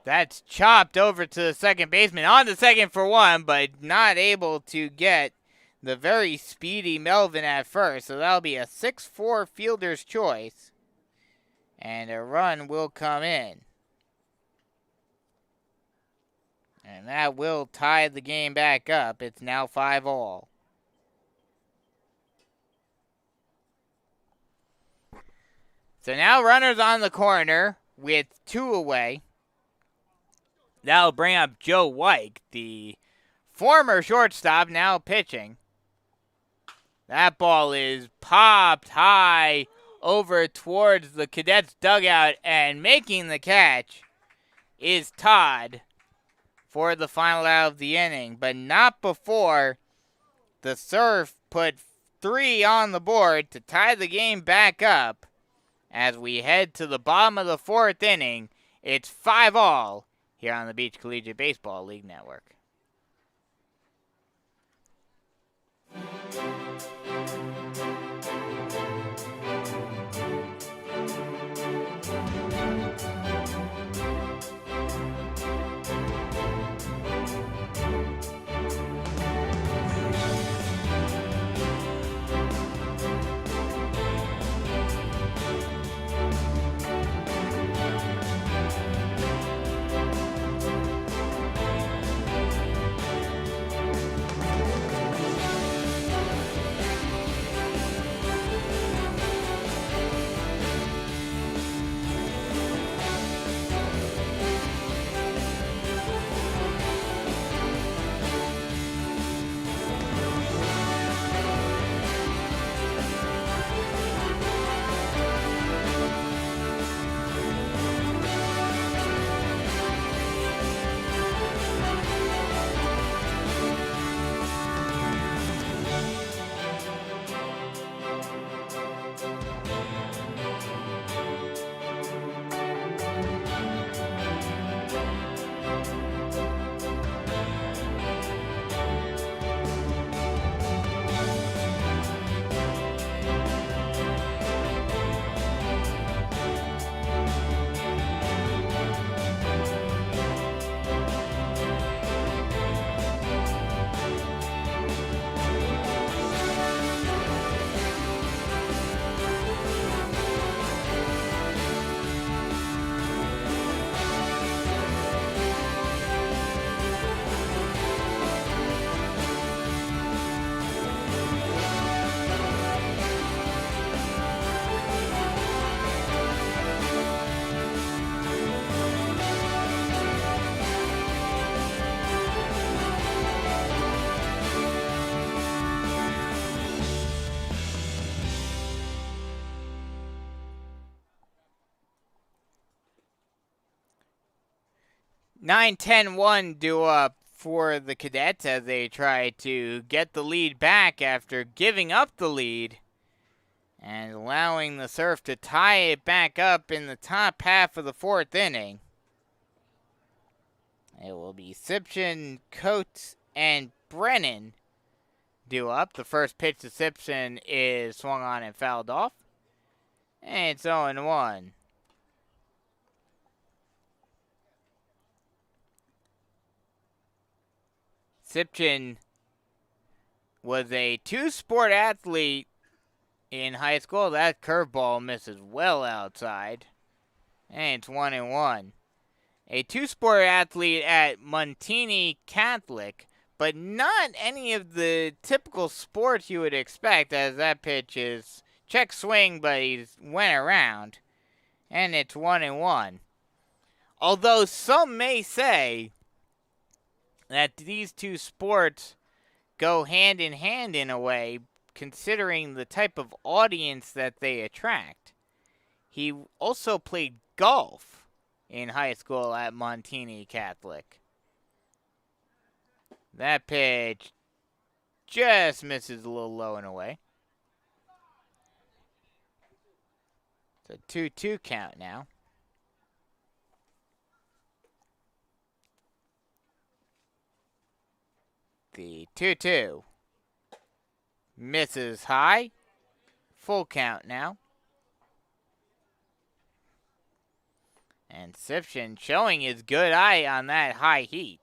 Speaker 2: That's chopped over to the second baseman. On the second for one, but not able to get the very speedy Melvin at first. So that'll be a 6-4 fielder's choice. And a run will come in. And that will tie the game back up. It's now 5-all. So now runners on the corner with 2 away. That'll bring up Joe White, the former shortstop, now pitching. That ball is popped high over towards the Cadets dugout, and making the catch is Todd for the final out of the inning, but not before the Surf put 3 on the board to tie the game back up as we head to the bottom of the 4th inning It's 5-all here on the Beach Collegiate Baseball League Network. Nine 10-1 due up for the Cadets as they try to get the lead back after giving up the lead and allowing the Surf to tie it back up in the top half of the fourth inning. It will be Sipchin, Coates, and Brennan due up. The first pitch to Sipchin is swung on and fouled off. And it's 0-1. Sipchin was a two-sport athlete in high school. That curveball misses well outside. And it's 1-1. A two-sport athlete at Montini Catholic, but not any of the typical sports you would expect, as that pitch is check swing, but he went around. And it's 1-1. Although some may say that these two sports go hand in hand in a way, considering the type of audience that they attract. He also played golf in high school at Montini Catholic. That pitch just misses a little low and away. It's a 2-2 count now. The 2-2 misses high. Full count now. And Sipchin showing his good eye on that high heat.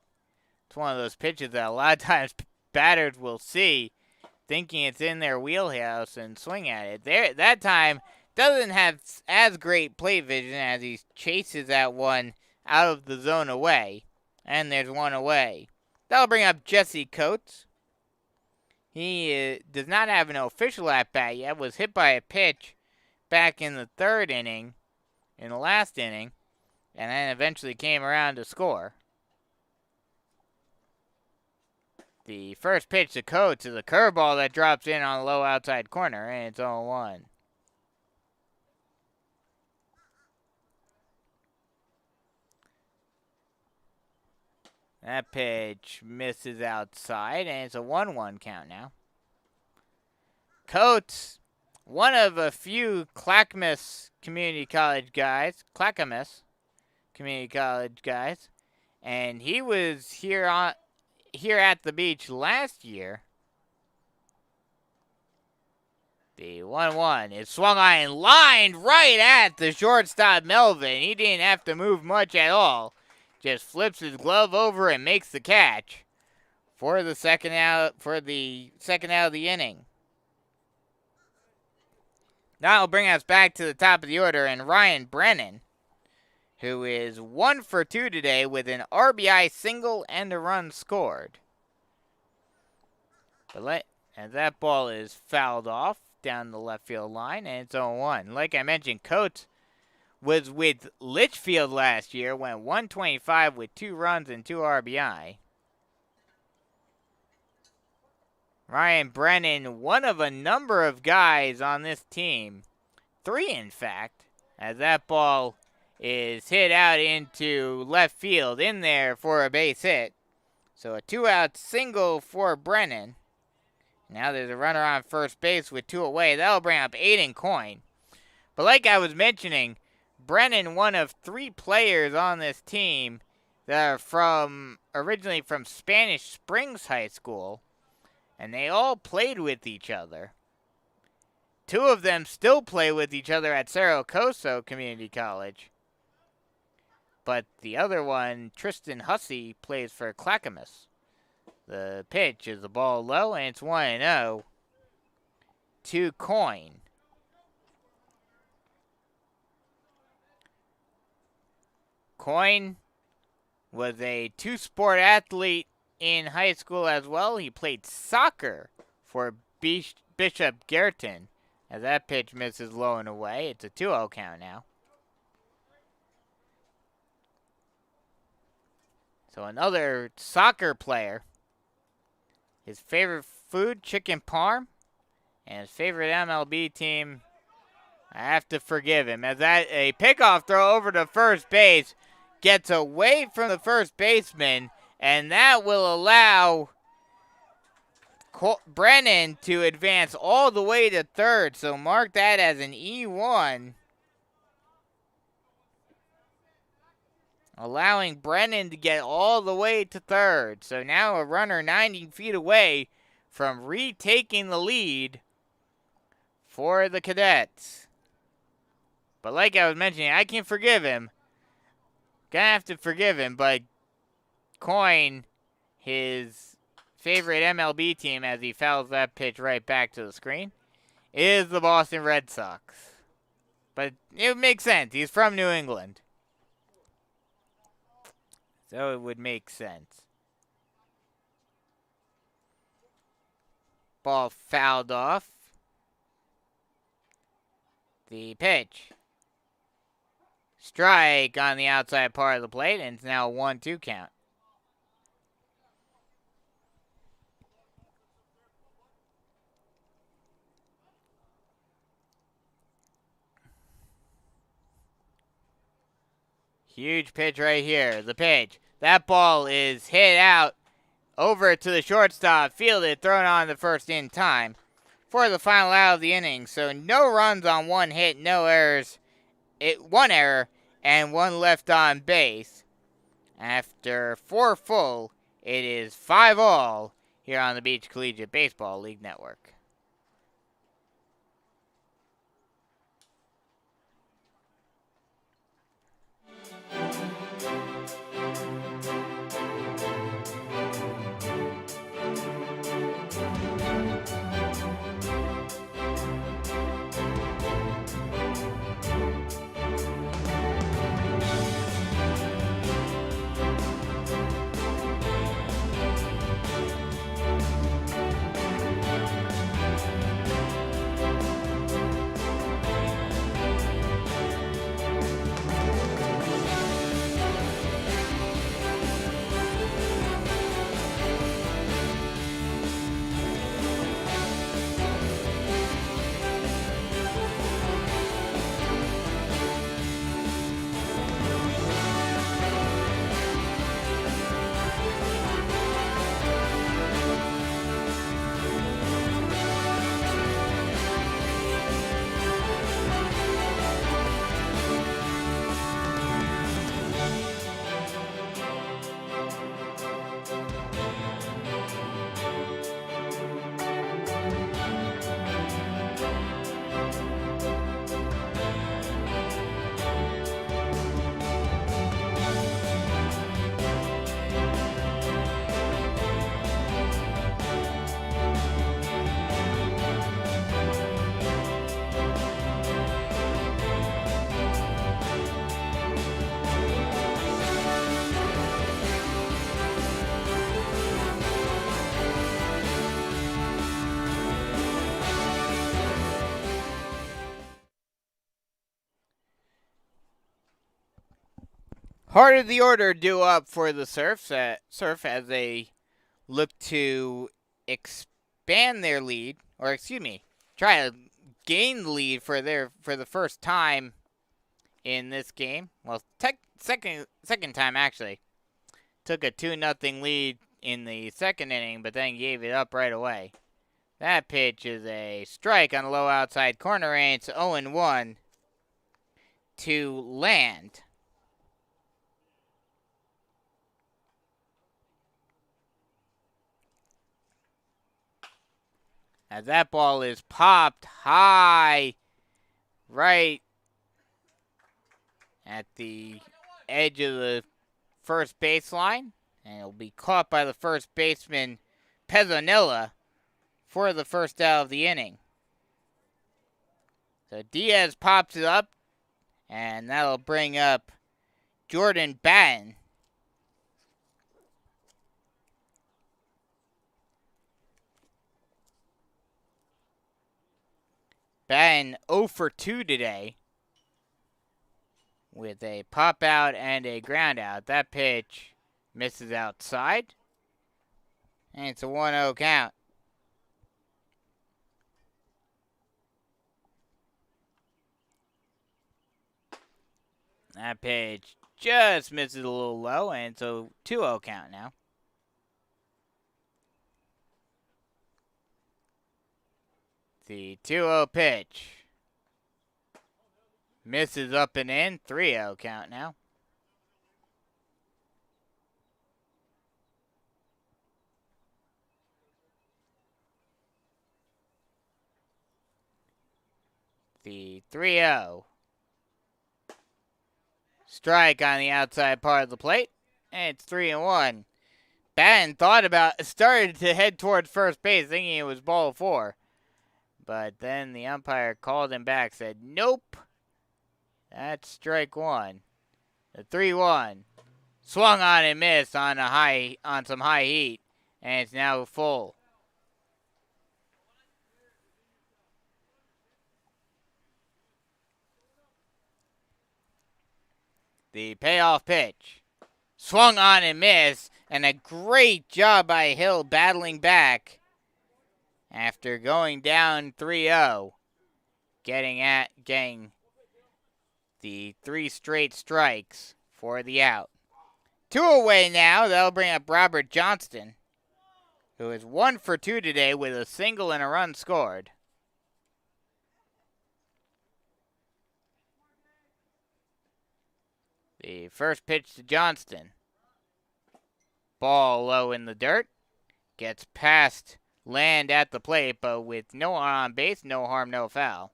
Speaker 2: It's one of those pitches that a lot of times batters will see, thinking it's in their wheelhouse and swing at it. There, that time doesn't have as great plate vision as he chases that one out of the zone away. And there's one away. That'll bring up Jesse Coates. He does not have an official at-bat yet. Was hit by a pitch back in the third inning, in the last inning, and then eventually came around to score. The first pitch to Coates is a curveball that drops in on the low outside corner, and it's 0-1. That pitch misses outside, and it's a 1-1 count now. Coates, one of a few Clackamas Community College guys, Clackamas, community college guys, and he was here at the beach last year. The 1-1 is swung on and lined right at the shortstop Melvin. He didn't have to move much at all. Just flips his glove over and makes the catch for the second out of the inning. That'll bring us back to the top of the order, and Ryan Brennan, who is 1 for 2 today with an RBI single and a run scored. And that ball is fouled off down the left field line, and it's 0-1. Like I mentioned, Coates was with Litchfield last year, went 125 with 2 runs and 2 RBI. Ryan Brennan, one of a number of guys on this team, 3 in fact, as that ball is hit out into left field in there for a base hit. So a 2-out single for Brennan. Now there's a runner on first base with 2 away. That'll bring up Aiden Coyne. But like I was mentioning, Brennan, one of 3 players on this team that are originally from Spanish Springs High School, and they all played with each other. 2 of them still play with each other at Cerro Coso Community College. But the other one, Tristan Hussey, plays for Clackamas. The pitch is the ball low, and it's 1-0 to Coyne. Coyne was a 2-sport athlete in high school as well. He played soccer for Bishop Guertin. As that pitch misses low and away, it's a 2-0 count now. So another soccer player. His favorite food, chicken parm. And his favorite MLB team, I have to forgive him. As that a pickoff throw over to first base gets away from the first baseman. And that will allow Brennan to advance all the way to third. So mark that as an E1. Allowing Brennan to get all the way to third. So now a runner 90 feet away from retaking the lead for the Cadets. But like I was mentioning, I can forgive him. Gonna have to forgive him, but Coyne, his favorite MLB team, as he fouls that pitch right back to the screen, is the Boston Red Sox. But it makes sense. He's from New England. So it would make sense. Ball fouled off. The pitch. Strike on the outside part of the plate, and it's now a 1-2 count. Huge pitch right here. The pitch. That ball is hit out over to the shortstop. Fielded, thrown on the first in time for the final out of the inning. So no runs on 1 hit, no errors. 1 error and 1 left on base. After 4 full, it is 5-all here on the Beach Collegiate Baseball League Network. Heart of the order due up for the Surf as they look to expand their lead, or excuse me, try to gain the lead for the first time in this game. Well, second time actually. Took a 2-0 lead in the second inning, but then gave it up right away. That pitch is a strike on the low outside corner, and it's 0-1 to Land. As that ball is popped high right at the edge of the first baseline, and it'll be caught by the first baseman, Pezzonilla, for the first out of the inning. So Diaz pops it up, and that'll bring up Jordan Batten. Batten 0 for 2 today with a pop out and a ground out. That pitch misses outside, and it's a 1-0 count. That pitch just misses a little low, and it's a 2-0 count now. The 2-0 pitch misses up and in, 3-0 count now. The 3-0. Strike on the outside part of the plate, and it's 3-1. Batten started to head towards first base thinking it was ball 4. But then the umpire called him back, said, nope, that's strike 1. The 3-1. Swung on and missed on some high heat, and it's now full. The payoff pitch. Swung on and missed, and a great job by Hill battling back after going down 3-0, getting the 3 straight strikes for the out. 2 away now. That'll bring up Robert Johnston, who is 1 for 2 today with a single and a run scored. The first pitch to Johnston. Ball low in the dirt. Gets past Land at the plate, but with no on base, no harm, no foul.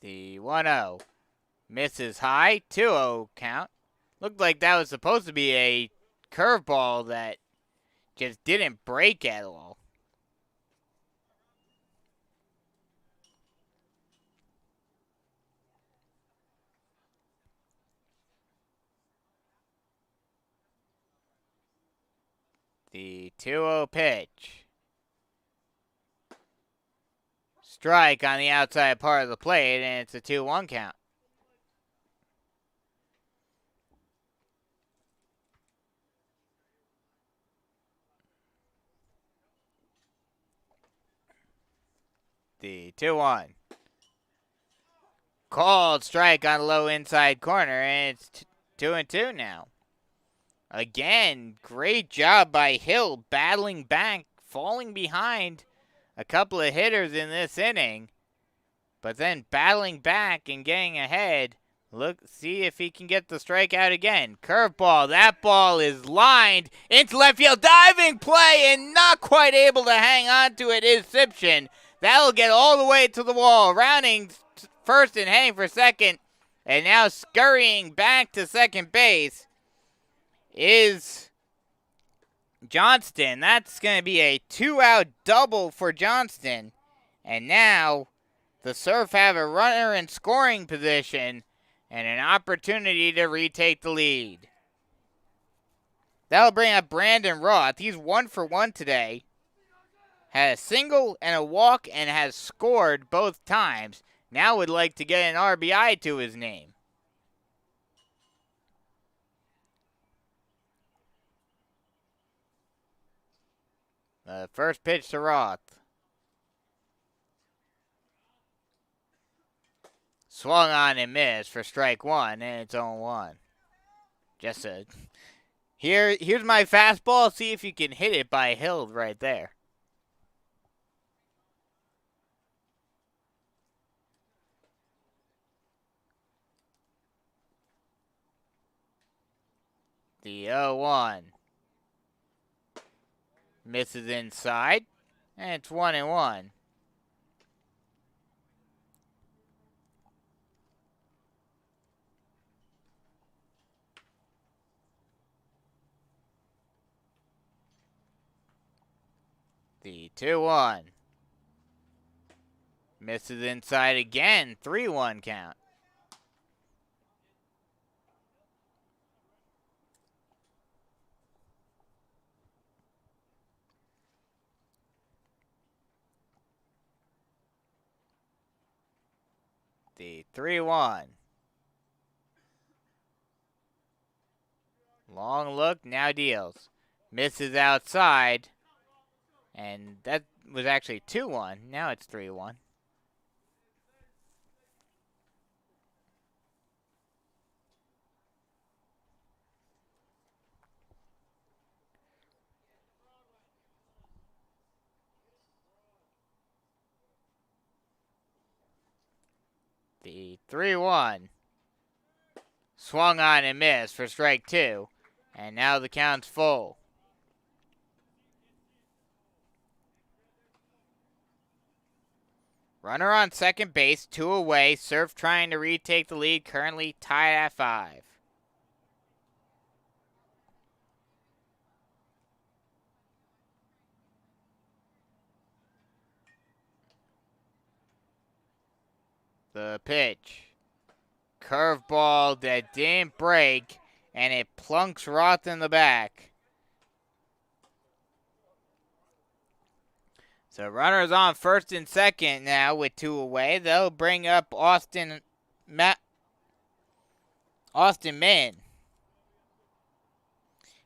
Speaker 2: The 1-0 misses high, 2-0 count. Looked like that was supposed to be a curveball that just didn't break at all. The 2-0 pitch. Strike on the outside part of the plate, and it's a 2-1 count. The 2-1. Called strike on the low inside corner, and it's 2-2 now. Again, great job by Hill battling back, falling behind a couple of hitters in this inning, but then battling back and getting ahead. See if he can get the strikeout again. Curveball. That ball is lined into left field. Diving play and not quite able to hang on to it is Simpson. That'll get all the way to the wall. Rounding first and heading for second. And now scurrying back to second base is Johnston. That's going to be a 2-out double for Johnston. And now the Surf have a runner in scoring position and an opportunity to retake the lead. That'll bring up Brandon Roth. He's 1 for 1 today had a single and a walk and has scored both times. Now would like to get an RBI to his name. The first pitch to Roth. Swung on and missed for strike one, and it's 0-1. Just a... Here's my fastball. See if you can hit it by Hild right there. The 0-1. Misses inside, and it's 1-1. The 2-1. Misses inside again. 3-1 count. The 3-1. Long look, now deals. Misses outside. And that was actually 2-1. Now it's 3-1. The 3-1. Swung on and missed for strike two. And now the count's full. Runner on second base, 2 away. Surf trying to retake the lead, currently tied at 5. The pitch. Curveball that didn't break, and it plunks Roth in the back. So runners on first and second now with 2 away. They'll bring up Austin Min.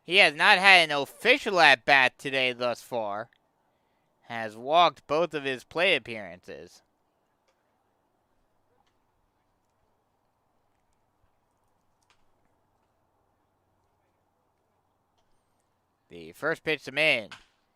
Speaker 2: He has not had an official at-bat today thus far. Has walked both of his play appearances. The first pitch to Min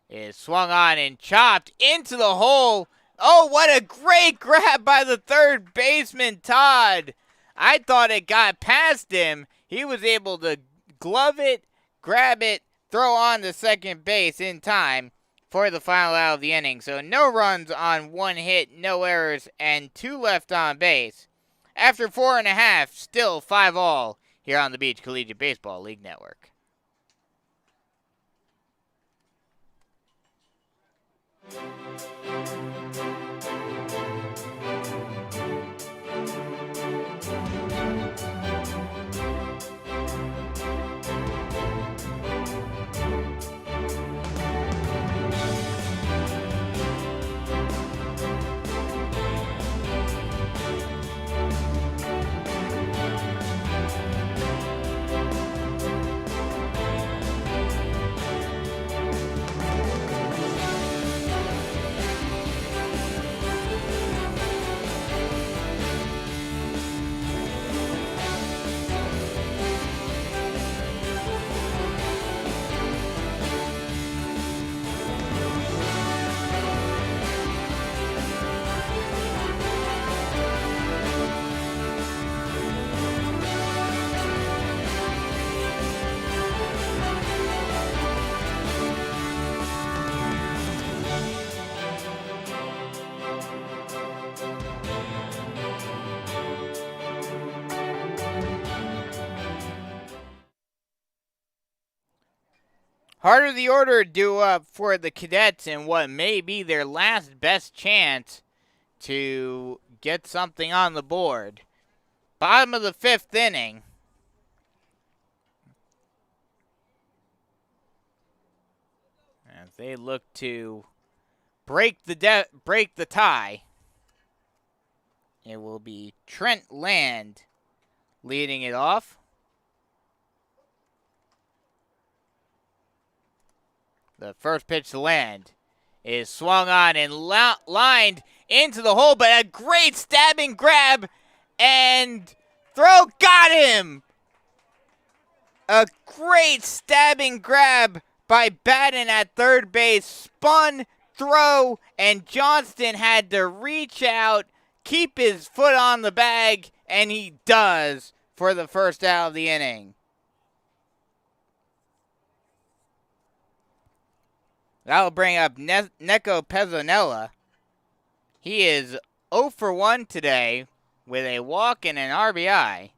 Speaker 2: is swung on and chopped into the hole. Oh, what a great grab by the third baseman, Todd. I thought it got past him. He was able to glove it, grab it, throw on to second base in time for the final out of the inning. So no runs on 1 hit, no errors, and 2 left on base. After 4.5, still 5-all here on the Beach Collegiate Baseball League Network. Heart of the order due up for the Cadets in what may be their last best chance to get something on the board. Bottom of the 5th inning. As they look to break the tie. It will be Trent Land leading it off. The first pitch to Land is swung on and lined into the hole, but a great stabbing grab and throw got him. A great stabbing grab by Batten at third base, spun, throw, and Johnston had to reach out, keep his foot on the bag, and he does for the first out of the inning. That'll bring up Neko Pezzonella. He is 0 for 1 today with a walk and an RBI.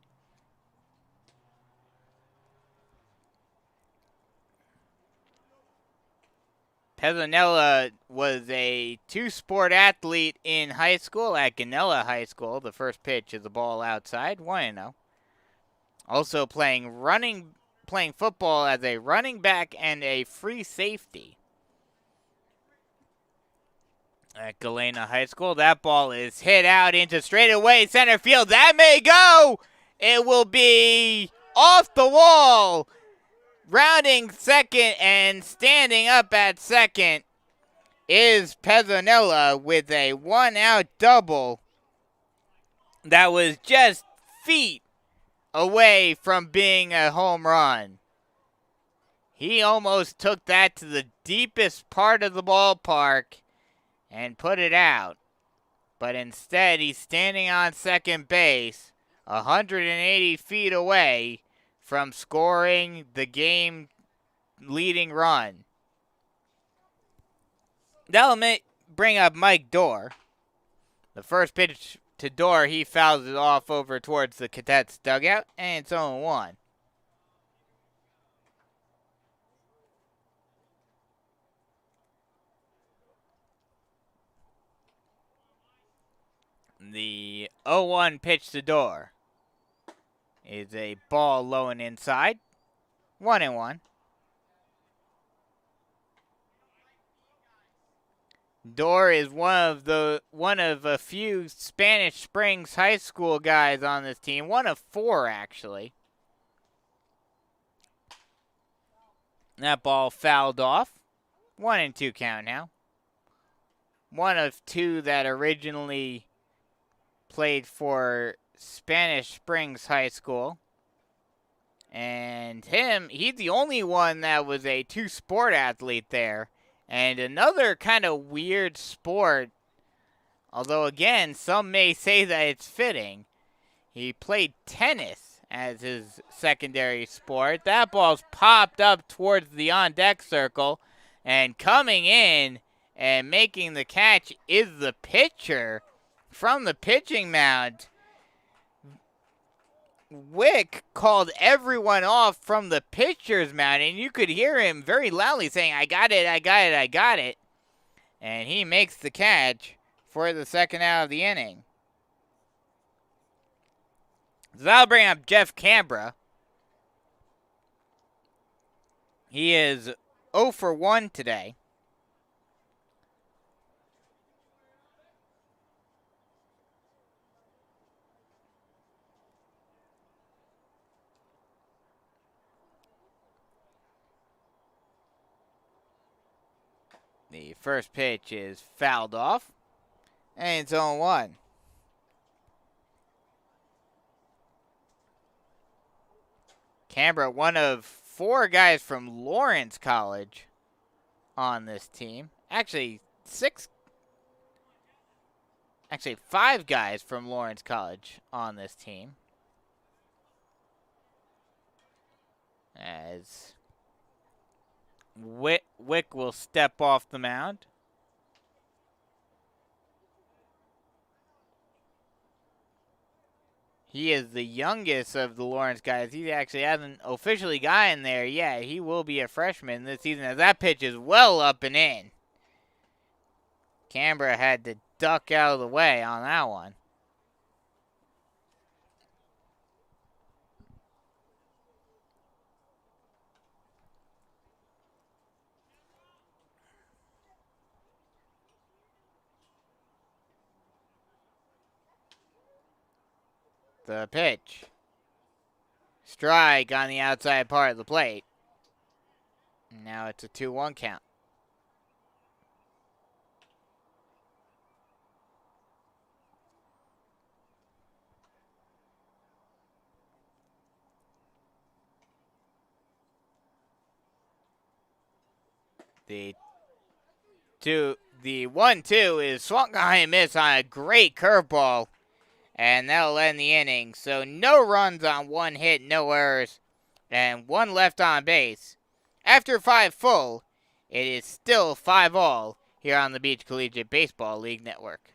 Speaker 2: Pezzonella was a two-sport athlete in high school at Ganella High School. The first pitch is a ball outside, 1-0. Also playing football as a running back and a free safety at Galena High School. That ball is hit out into straightaway center field. That may go. It will be off the wall. Rounding second and standing up at second is Pezzonella with a one-out double that was just feet away from being a home run. He almost took that to the deepest part of the ballpark and put it out. But instead, he's standing on second base, 180 feet away from scoring the game-leading run. That'll bring up Mike Dorr. The first pitch to Dorr, he fouls it off over towards the Cadets dugout, and it's 0-1. The 0-1 pitch to Dorr is a ball low and inside. 1-1. Dorr is one of a few Spanish Springs High School guys on this team. One of 4, actually. That ball fouled off. 1-2 count now. One of 2 that originally played for Spanish Springs High School. And he's the only one that was a two-sport athlete there. And another kind of weird sport, although again, some may say that it's fitting. He played tennis as his secondary sport. That ball's popped up towards the on-deck circle. And coming in and making the catch is the pitcher from the pitching mound. Wick called everyone off from the pitcher's mound, and you could hear him very loudly saying, I got it, I got it, I got it. And he makes the catch for the second out of the inning. So that'll bring up Jeff Canberra. He is 0 for 1 today. The first pitch is fouled off, and it's 0-1. Canberra, one of 4 guys from Lawrence College on this team. Actually, 5 guys from Lawrence College on this team. As Wick will step off the mound. He is the youngest of the Lawrence guys. He actually hasn't officially gotten there yet. He will be a freshman this season as that pitch is well up and in. Canberra had to duck out of the way on that one. The pitch. Strike on the outside part of the plate. Now it's a 2-1 count. The 1-2 is swung on and missed on a great curveball. And that'll end the inning. So no runs on 1 hit, no errors, and 1 left on base. After 5 full, it is still 5-all here on the Beach Collegiate Baseball League Network.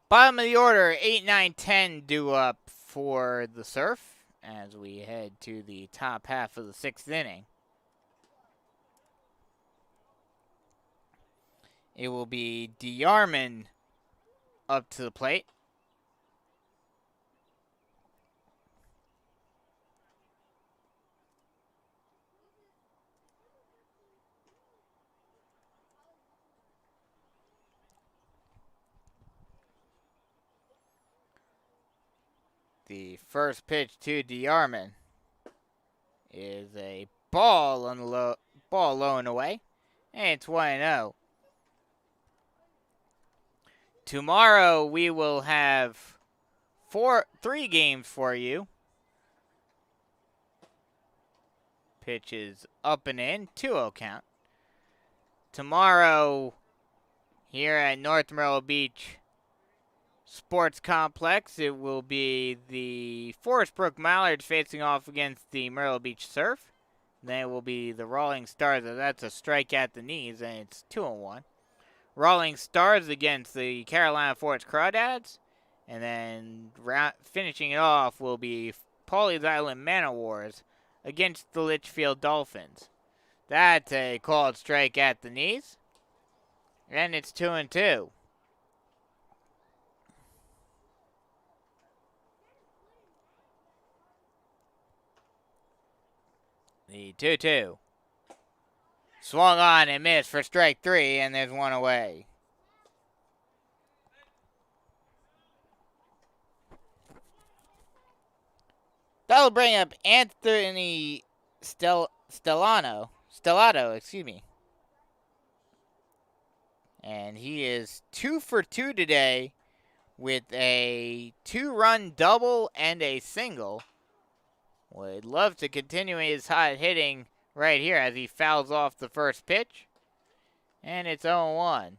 Speaker 2: Bottom of the order, 8, 9, 10 due up for the Surf as we head to the top half of the 6th inning. It will be DeArmond up to the plate. The first pitch to DeArmond is a ball on the low and away, and it's 1-0. Tomorrow we will have 3 games for you. Pitch is up and in, 2-0 count. Tomorrow here at North Myrtle Beach Sports Complex, it will be the Forest Brook Mallards facing off against the Myrtle Beach Surf. Then it will be the Rawlings Stars. That's a strike at the knees, and it's 2-1. Rawlings Stars against the Carolina Forest Crawdads. And then finishing it off will be Pawleys Island Man Wars against the Litchfield Dolphins. That's a called strike at the knees. And it's 2-2. The 2-2. Swung on and missed for strike 3, and there's 1 away. That'll bring up Anthony Stellato, excuse me. And he is 2 for 2 today with a 2-run double and a single. Would love to continue his hot hitting right here as he fouls off the first pitch. And it's 0-1.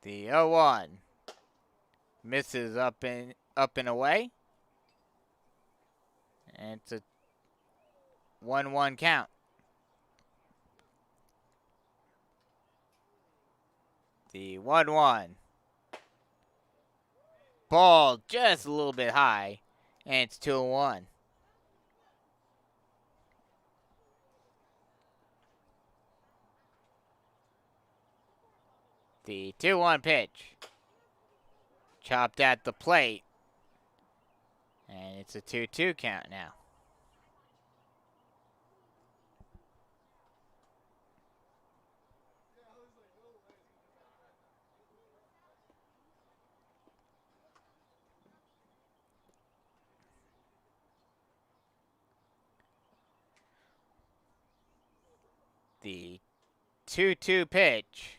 Speaker 2: The 0-1 misses up and away. And it's a 1-1 count. The 1-1. Ball just a little bit high, and it's 2-1. The 2-1 pitch. Chopped at the plate. And it's a 2-2 count now. The 2-2 pitch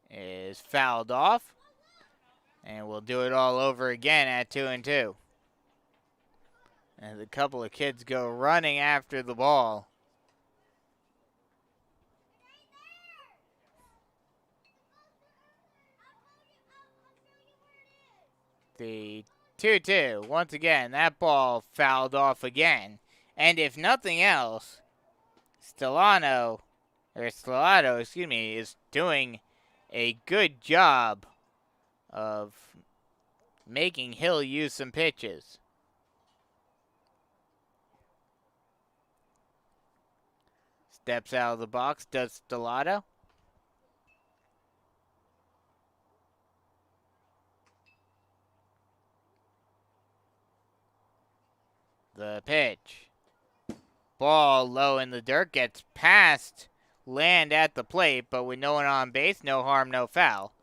Speaker 2: is fouled off. And we'll do it all over again at 2-2. As a couple of kids go running after the ball. The 2-2. Once again, that ball fouled off again. And if nothing else, Stellato, is doing a good job of making Hill use some pitches. Steps out of the box, does Stellato. The pitch. Ball low in the dirt, gets past Land at the plate, but with no one on base, no harm, no foul.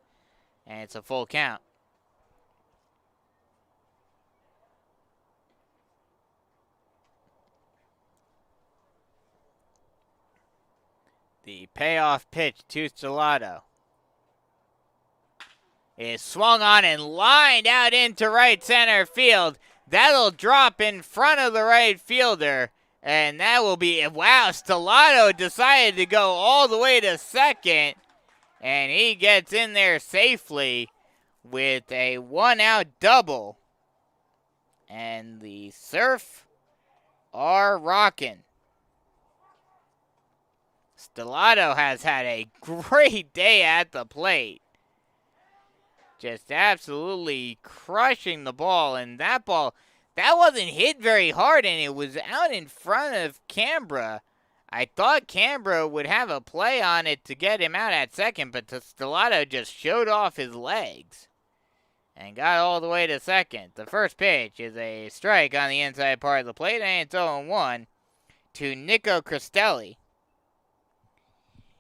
Speaker 2: And it's a full count. The payoff pitch to Stellato is swung on and lined out into right center field. That'll drop in front of the right fielder. And that will be, wow, Stellato decided to go all the way to second. And he gets in there safely with a 1-out double. And the Surf are rocking. Stellato has had a great day at the plate. Just absolutely crushing the ball. And that ball, that wasn't hit very hard, and it was out in front of Canberra. I thought Canberra would have a play on it to get him out at second, but Stellato just showed off his legs and got all the way to second. The first pitch is a strike on the inside part of the plate, and it's 0-1 to Nico Cristelli.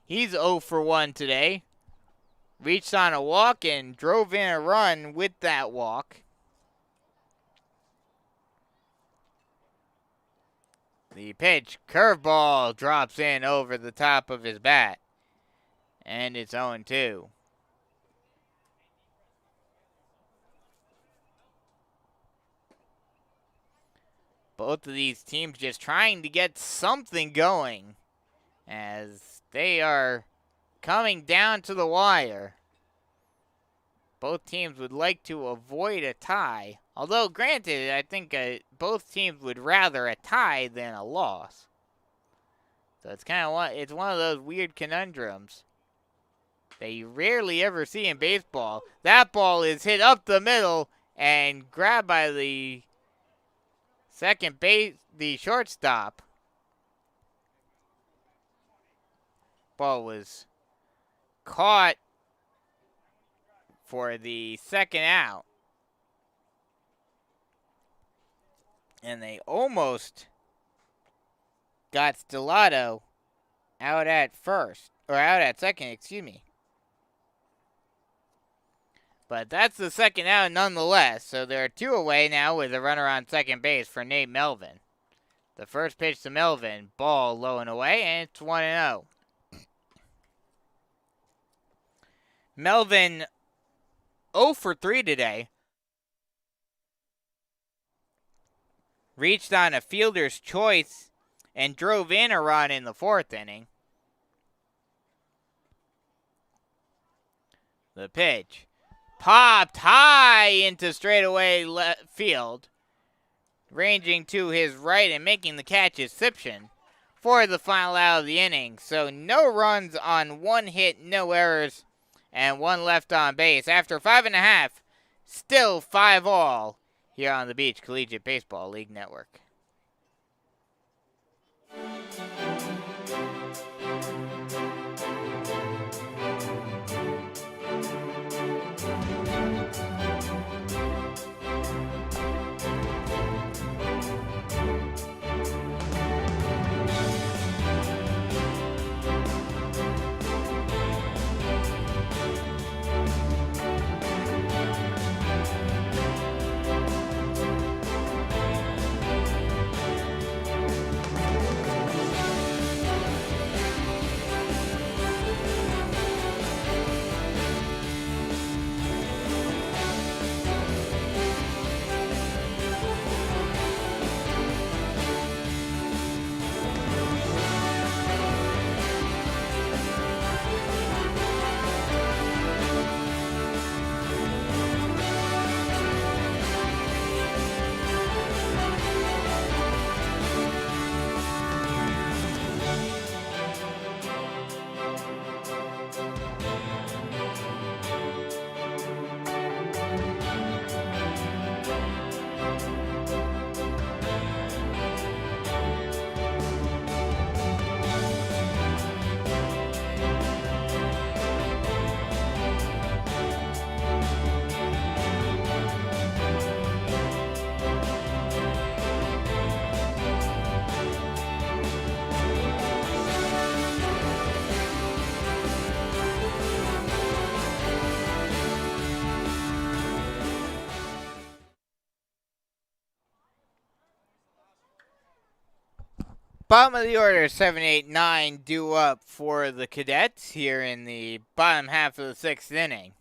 Speaker 2: He's 0 for 1 today. Reached on a walk and drove in a run with that walk. The pitch, curveball, drops in over the top of his bat. And it's 0-2. Both of these teams just trying to get something going as they are coming down to the wire. Both teams would like to avoid a tie. Although, granted, I think both teams would rather a tie than a loss. So it's kind of one of those weird conundrums that you rarely ever see in baseball. That ball is hit up the middle and grabbed by the second base, the shortstop. Ball was caught for the second out. And they almost got Stellato out at second, excuse me. But that's the second out nonetheless. So there are 2 away now with a runner on second base for Nate Melvin. The first pitch to Melvin, ball low and away, and it's 1-0. Melvin 0 for 3 today. Reached on a fielder's choice and drove in a run in the 4th inning. The pitch popped high into straightaway left field. Ranging to his right and making the catch is Sipshin for the final out of the inning. So no runs on 1 hit, no errors, and 1 left on base. After 5.5, still 5-all here on the Beach Collegiate Baseball League Network. Bottom of the order, 7, 8, 9 due up for the Cadets here in the bottom half of the 6th inning.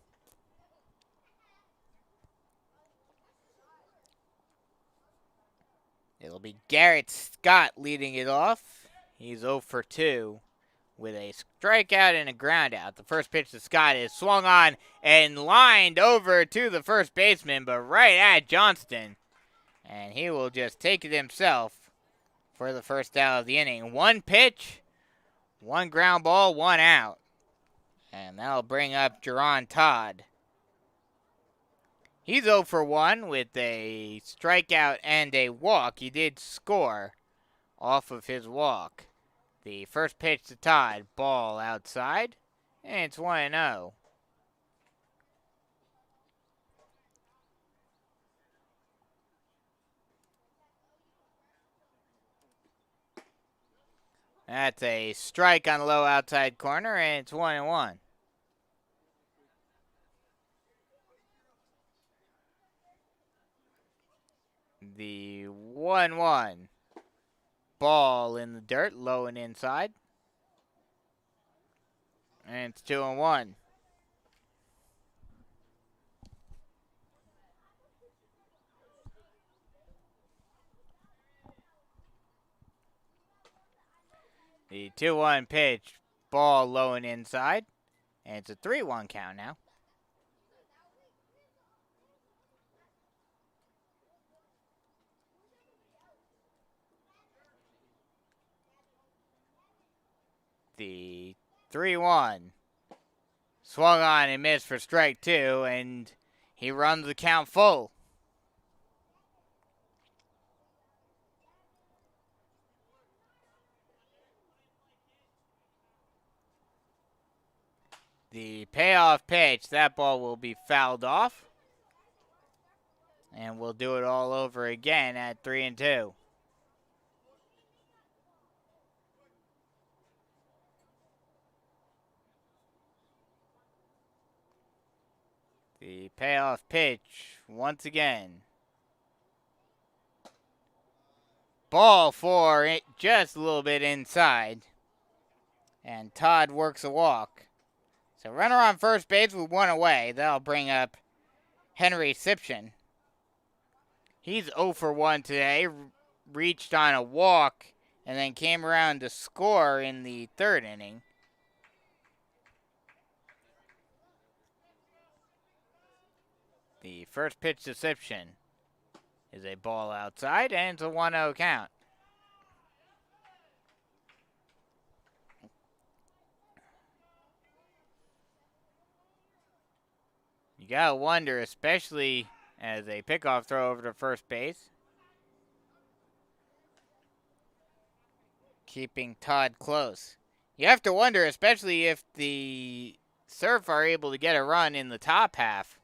Speaker 2: It'll be Garrett Scott leading it off. He's 0 for 2 with a strikeout and a groundout. The first pitch to Scott is swung on and lined over to the first baseman, but right at Johnston. And he will just take it himself for the first out of the inning. 1 pitch, 1 ground ball, 1 out. And that'll bring up Jerron Todd. He's 0 for 1 with a strikeout and a walk. He did score off of his walk. The first pitch to Todd, ball outside, and it's 1-0. That's a strike on the low outside corner, and it's 1-1. The 1-1. Ball in the dirt, low and inside. And it's 2-1. The 2-1 pitch, ball low and inside. And it's a 3-1 count now. The 3-1 swung on and missed for strike 2, and he runs the count full. The payoff pitch, that ball will be fouled off. And we'll do it all over again at 3-2. The payoff pitch, once again. Ball for it, just a little bit inside. And Todd works a walk. So runner on first base with 1 away. That'll bring up Henry Sipshin. He's 0 for 1 today. Reached on a walk and then came around to score in the 3rd inning. The first pitch to Sipshin is a ball outside, and it's a 1-0 count. You gotta wonder, especially as a pickoff throw over to first base. Keeping Todd close. You have to wonder, especially if the Surf are able to get a run in the top half,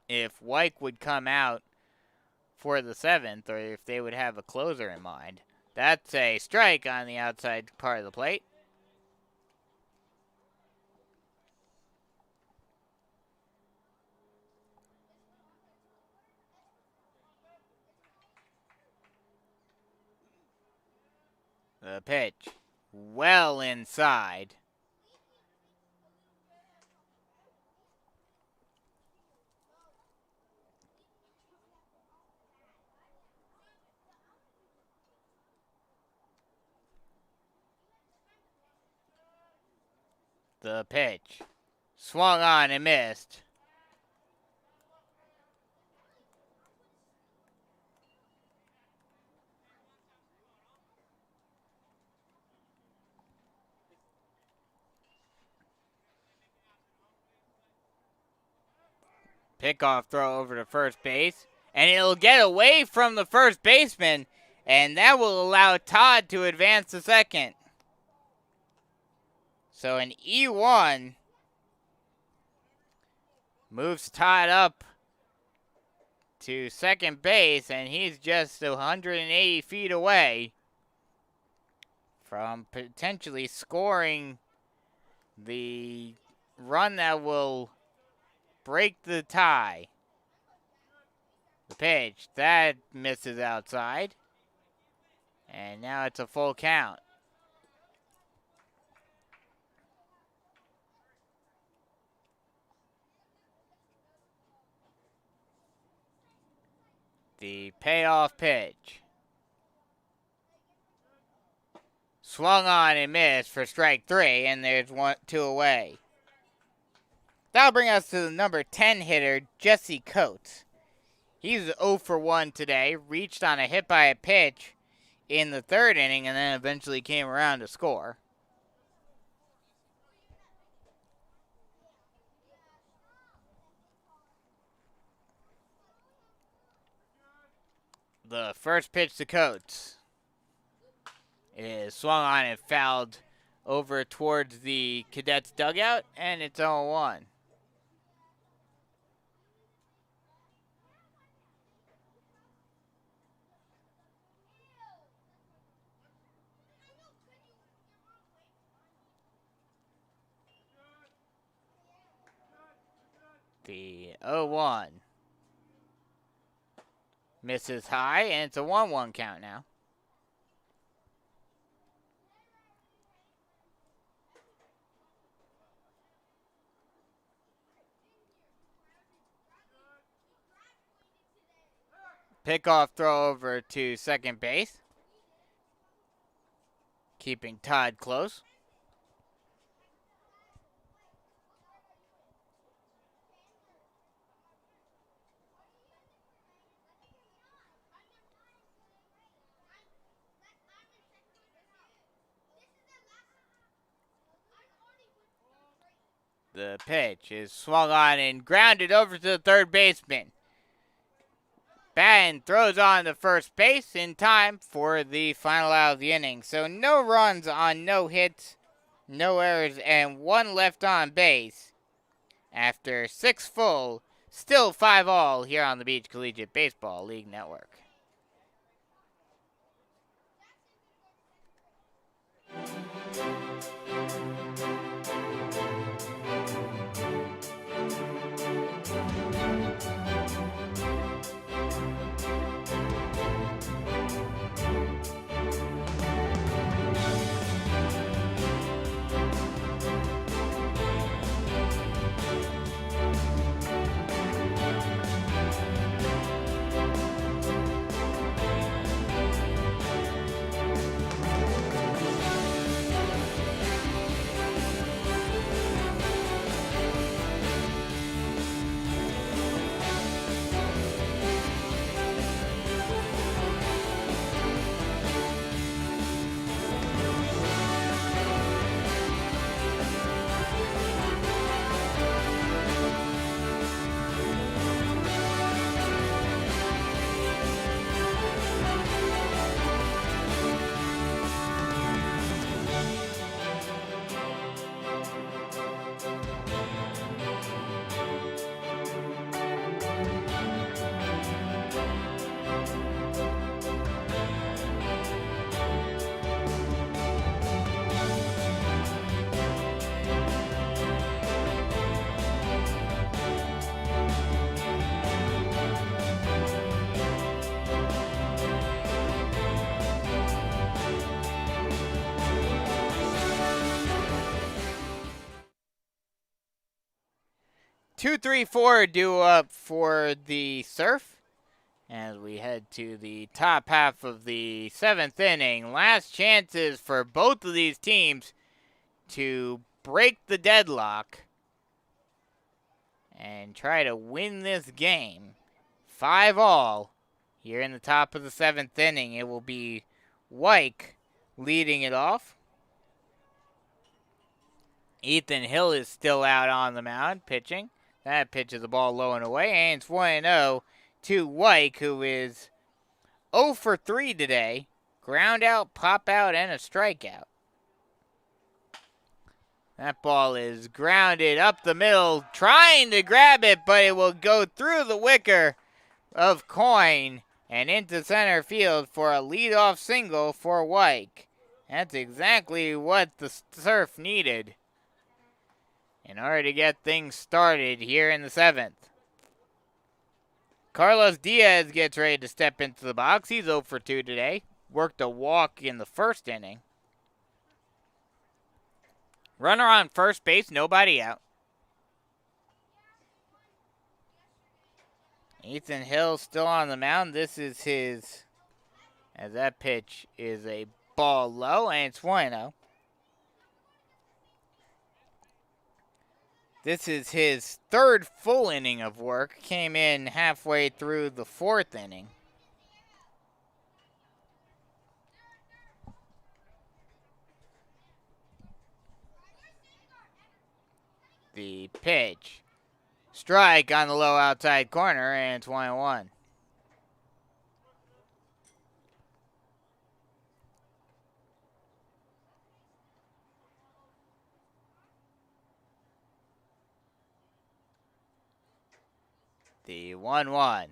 Speaker 2: if Wyke would come out for the 7th, or if they would have a closer in mind. That's a strike on the outside part of the plate. The pitch, well inside. The pitch, swung on and missed. Pickoff throw over to first base, and it'll get away from the first baseman, and that will allow Todd to advance to second. So an E1 moves Todd up to second base, and he's just 180 feet away from potentially scoring the run that will break the tie. The pitch, that misses outside. And now it's a full count. The payoff pitch. Swung on and missed for strike 3, and there's 2 away. That'll bring us to the number 10 hitter, Jesse Coates. He's 0 for 1 today, reached on a hit by a pitch in the 3rd inning, and then eventually came around to score. The first pitch to Coates is swung on and fouled over towards the Cadets dugout, and it's 0-1. The 0-1 misses high, and it's a 1-1 count now. Pickoff throw over to second base, keeping Todd close. The pitch is swung on and grounded over to the third baseman. Batten throws on to first base in time for the final out of the inning. So no runs on no hits, no errors, and 1 left on base. After 6 full, still 5 all here on the Beach Collegiate Baseball League Network. 2-3-4 due up for the Surf as we head to the top half of the 7th inning. Last chances for both of these teams to break the deadlock and try to win this game. 5-all here in the top of the 7th inning. It will be Wyke leading it off. Ethan Hill is still out on the mound pitching. That pitches the ball low and away, and it's 1-0 to Wyke, who is 0 for 3 today. Ground out, pop out, and a strikeout. That ball is grounded up the middle, trying to grab it, but it will go through the wicker of Coyne and into center field for a leadoff single for Wyke. That's exactly what the Surf needed in order to get things started here in the 7th. Carlos Diaz gets ready to step into the box. He's 0 for 2 today. Worked a walk in the 1st inning. Runner on first base, nobody out. Ethan Hill still on the mound. This is his, as that pitch is a ball low, and it's 1-0. This is his 3rd full inning of work. Came in halfway through the 4th inning. The pitch. Strike on the low outside corner, and it's 1-1. The 1-1.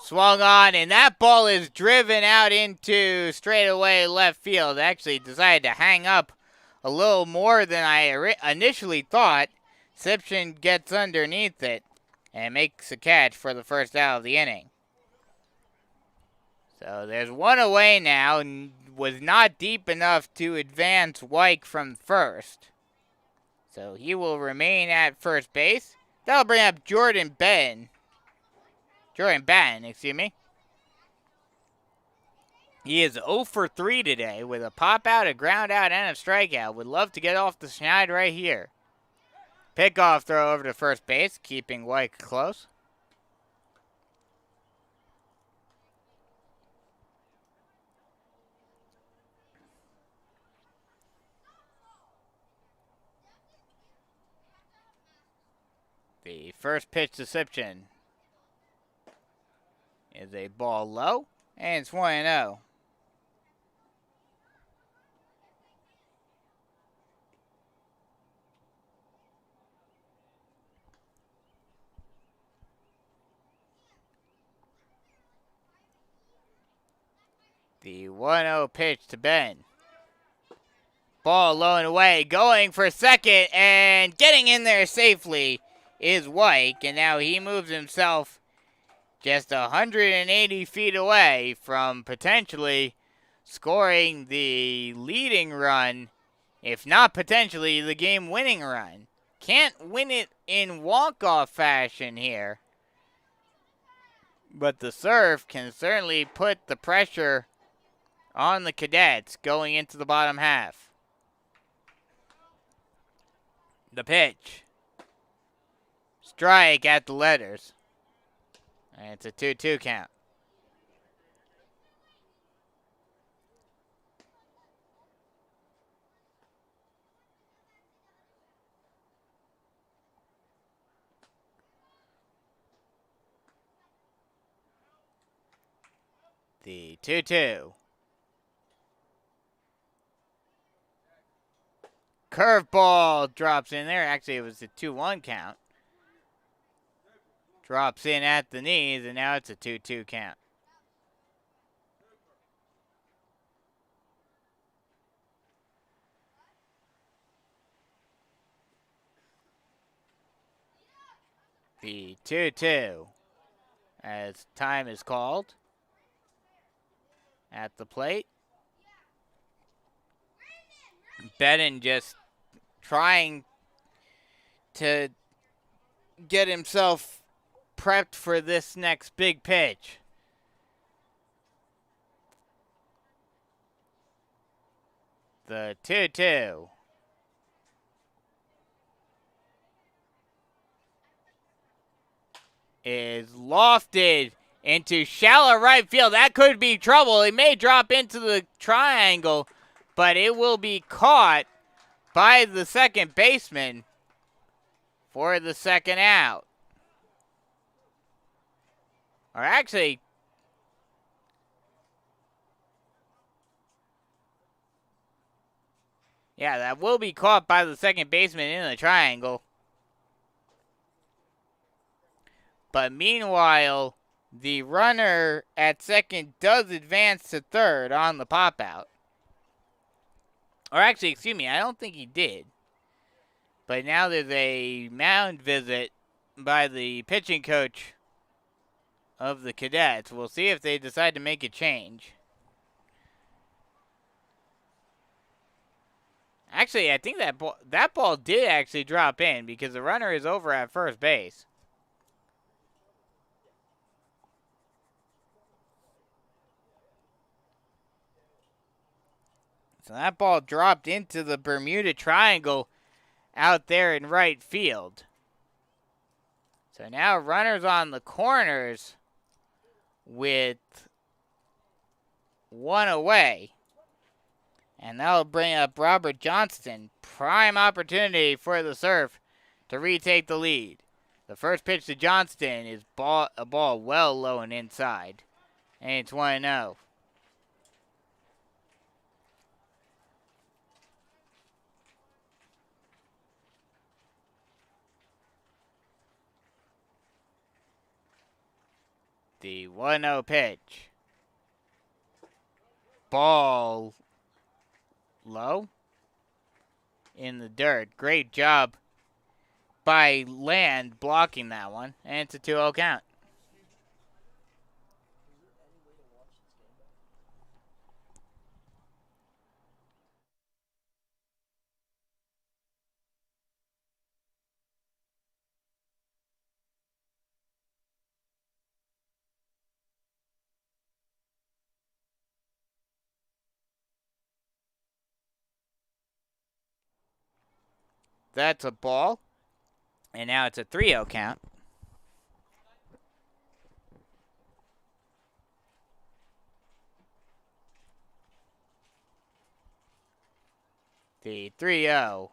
Speaker 2: Swung on, and that ball is driven out into straightaway left field. Actually decided to hang up a little more than I initially thought. Simpson gets underneath it and makes a catch for the first out of the inning. So there's one away now, and was not deep enough to advance Wyke from first. So he will remain at first base. That'll bring up Jordan Batten, excuse me. He is 0 for 3 today with a pop out, a ground out, and a strikeout. Would love to get off the schneid right here. Pickoff throw over to first base, keeping Wyke close. The first pitch to Simpson is a ball low, and it's 1-0. The 1-0 pitch to Ben. Ball low and away, going for second, and getting in there safely is Wyke, and now he moves himself just 180 feet away from potentially scoring the leading run, if not potentially the game-winning run. Can't win it in walk-off fashion here, but the Surf can certainly put the pressure on the Cadets going into the bottom half. The pitch. Strike at the letters. And it's a 2-2 count. The 2-2. Curveball drops in there. Actually, it was a 2-1 count. Drops in at the knees, and now it's a 2-2 count. The 2-2 as time is called at the plate. Batten just trying to get himself prepped for this next big pitch. The 2-2 is lofted into shallow right field. That could be trouble. It may drop into the triangle, but it will be caught by the second baseman for the second out. Or actually, yeah, that will be caught by the second baseman in the triangle. But meanwhile, the runner at second does advance to third on the pop out. Or actually, excuse me, I don't think he did. But now there's a mound visit by the pitching coach of the Cadets. We'll see if they decide to make a change. Actually, I think that ball did actually drop in because the runner is over at first base. So that ball dropped into the Bermuda Triangle out there in right field. So now runners on the corners with one away. And that'll bring up Robert Johnston. Prime opportunity for the Surf to retake the lead. The first pitch to Johnston is a ball well low and inside. And it's 1-0. The 1-0 pitch. Ball low in the dirt. Great job by Land blocking that one. And it's a 2-0 count. That's a ball. And now it's a 3-0 count. The 3-0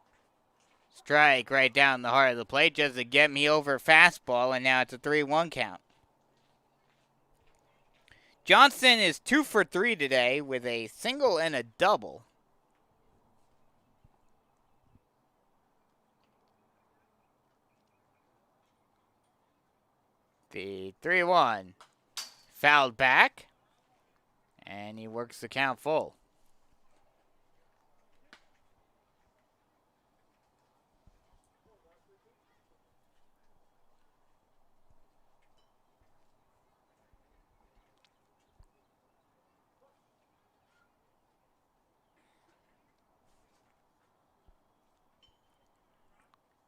Speaker 2: strike right down the heart of the plate just to get me over fastball, and now it's a 3-1 count. Johnston is 2 for 3 today with a single and a double. The 3-1 fouled back, and he works the count full.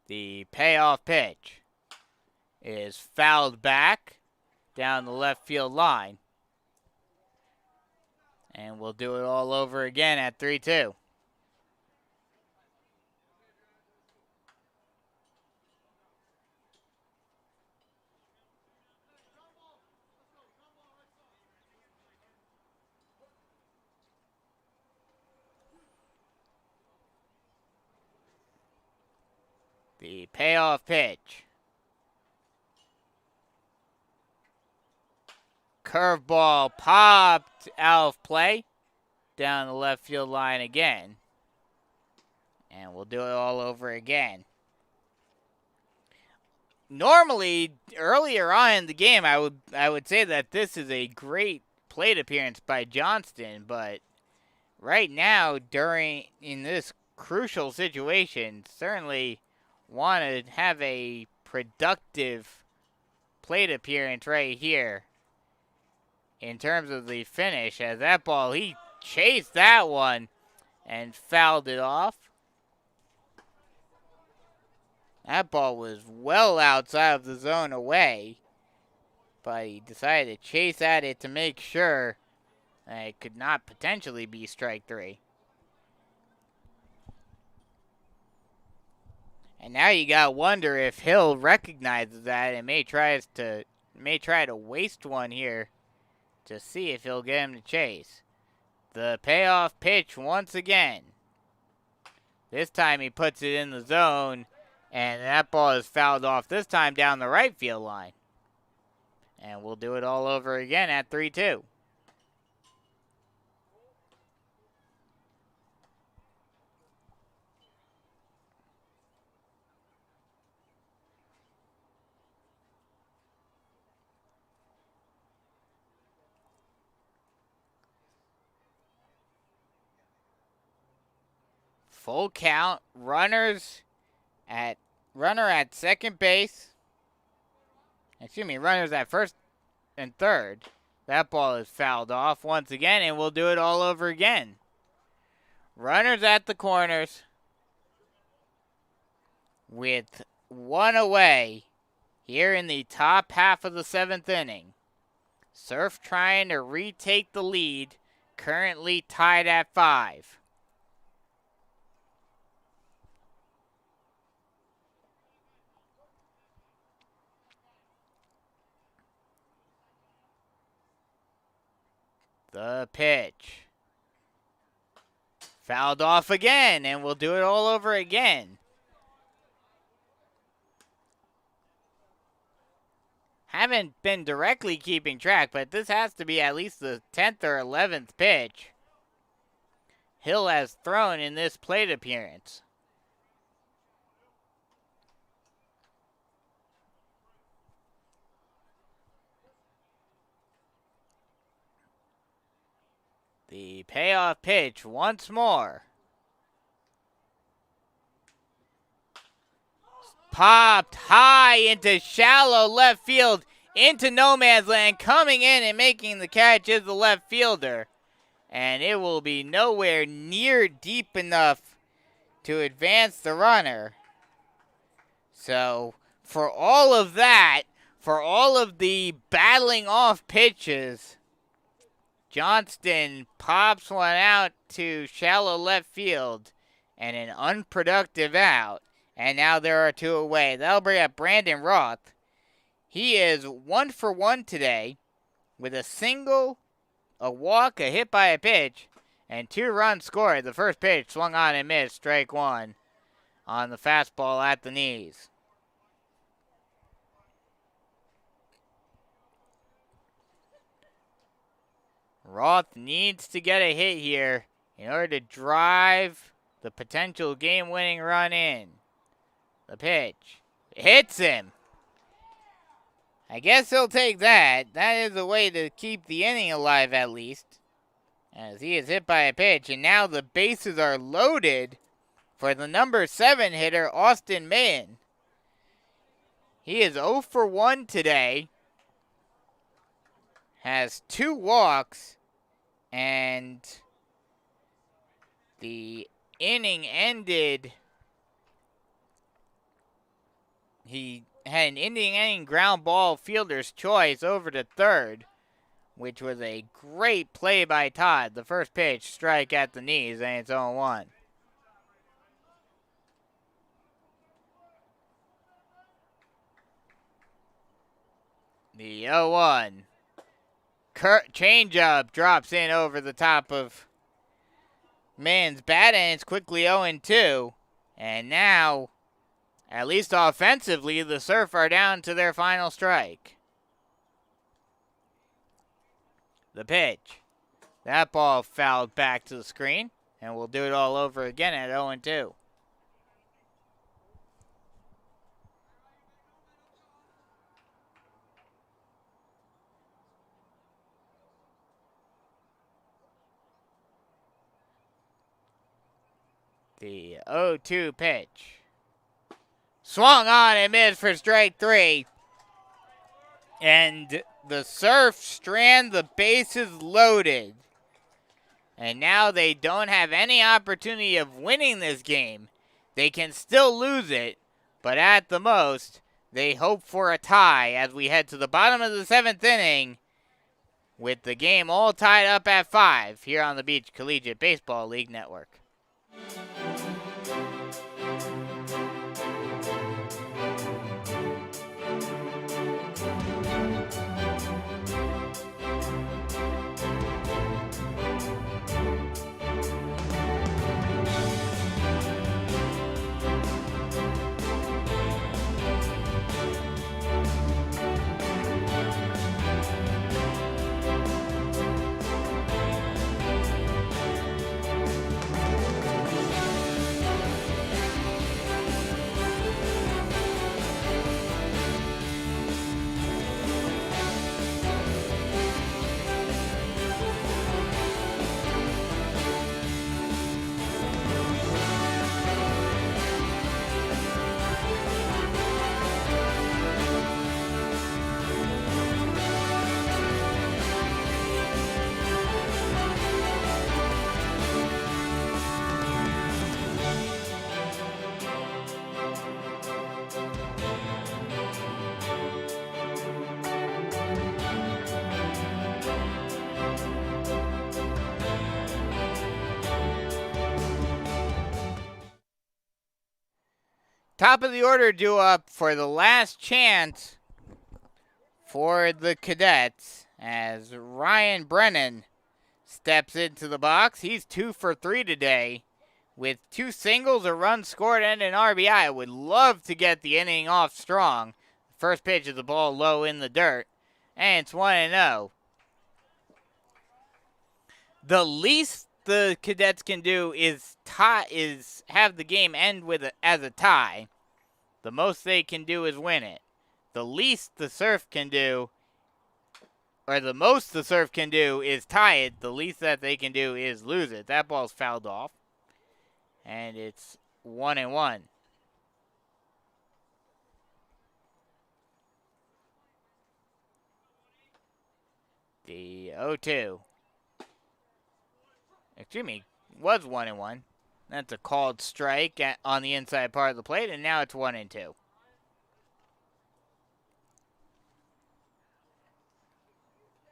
Speaker 2: The payoff pitch is fouled back down the left field line. And we'll do it all over again at 3-2. The payoff pitch. Curveball popped out of play down the left field line again. And we'll do it all over again. Normally, earlier on in the game, I would say that this is a great plate appearance by Johnston, but right now, in this crucial situation, certainly want to have a productive plate appearance right here in terms of the finish. As that ball, he chased that one and fouled it off. That ball was well outside of the zone away, but he decided to chase at it to make sure that it could not potentially be strike three. And now you gotta wonder if Hill recognizes that and may try to waste one here to see if he'll get him to chase. The payoff pitch once again. This time he puts it in the zone, and that ball is fouled off, this time down the right field line. And we'll do it all over again at 3-2. Full count, runner at second base. Excuse me, runners at first and third. That ball is fouled off once again, and we'll do it all over again. Runners at the corners with one away here in the top half of the 7th inning. Surf trying to retake the lead, currently tied at 5. The pitch. Fouled off again, and we'll do it all over again. Haven't been directly keeping track, but this has to be at least the 10th or 11th pitch Hill has thrown in this plate appearance. The payoff pitch once more. Popped high into shallow left field, into no man's land. Coming in and making the catch is the left fielder. And it will be nowhere near deep enough to advance the runner. So, for all of that, for all of the battling off pitches, Johnston pops one out to shallow left field and an unproductive out. And now there are 2 away. That'll bring up Brandon Roth. He is 1 for 1 today with a single, a walk, a hit by a pitch, and 2 runs scored. The first pitch swung on and missed, strike 1 on the fastball at the knees. Roth needs to get a hit here in order to drive the potential game-winning run in. The pitch hits him. I guess he'll take that. That is a way to keep the inning alive at least, as he is hit by a pitch. And now the bases are loaded for the number 7 hitter, Austin Mayen. He is 0 for 1 today. Has 2 walks, and the inning ended. He had an inning ground ball fielder's choice over to third, which was a great play by Todd. The first pitch, strike at the knees, and it's 0-1. The 0-1. Changeup drops in over the top of Mayen's bat, and it's quickly 0-2. And now, at least offensively, the Surf are down to their final strike. The pitch. That ball fouled back to the screen, and we'll do it all over again at 0-2. The 0-2 pitch. Swung on and missed for strike 3. And the Surf strand the bases loaded. And now they don't have any opportunity of winning this game. They can still lose it, but at the most, they hope for a tie as we head to the bottom of the 7th inning with the game all tied up at 5 here on the Beach Collegiate Baseball League Network. Top of the order due up for the last chance for the Cadets as Ryan Brennan steps into the box. He's 2 for 3 today with 2 singles, a run scored, and an RBI. Would love to get the inning off strong. First pitch of the ball low in the dirt, and it's 1-0. The least the Cadets can do is have the game end as a tie. The most they can do is win it. The least the Surf can do, or the most the Surf can do, is tie it. The least that they can do is lose it. That ball's fouled off, and it's 1-1. The 0-2. Excuse me, was 1-1. That's a called strike on the inside part of the plate, and now it's 1-2.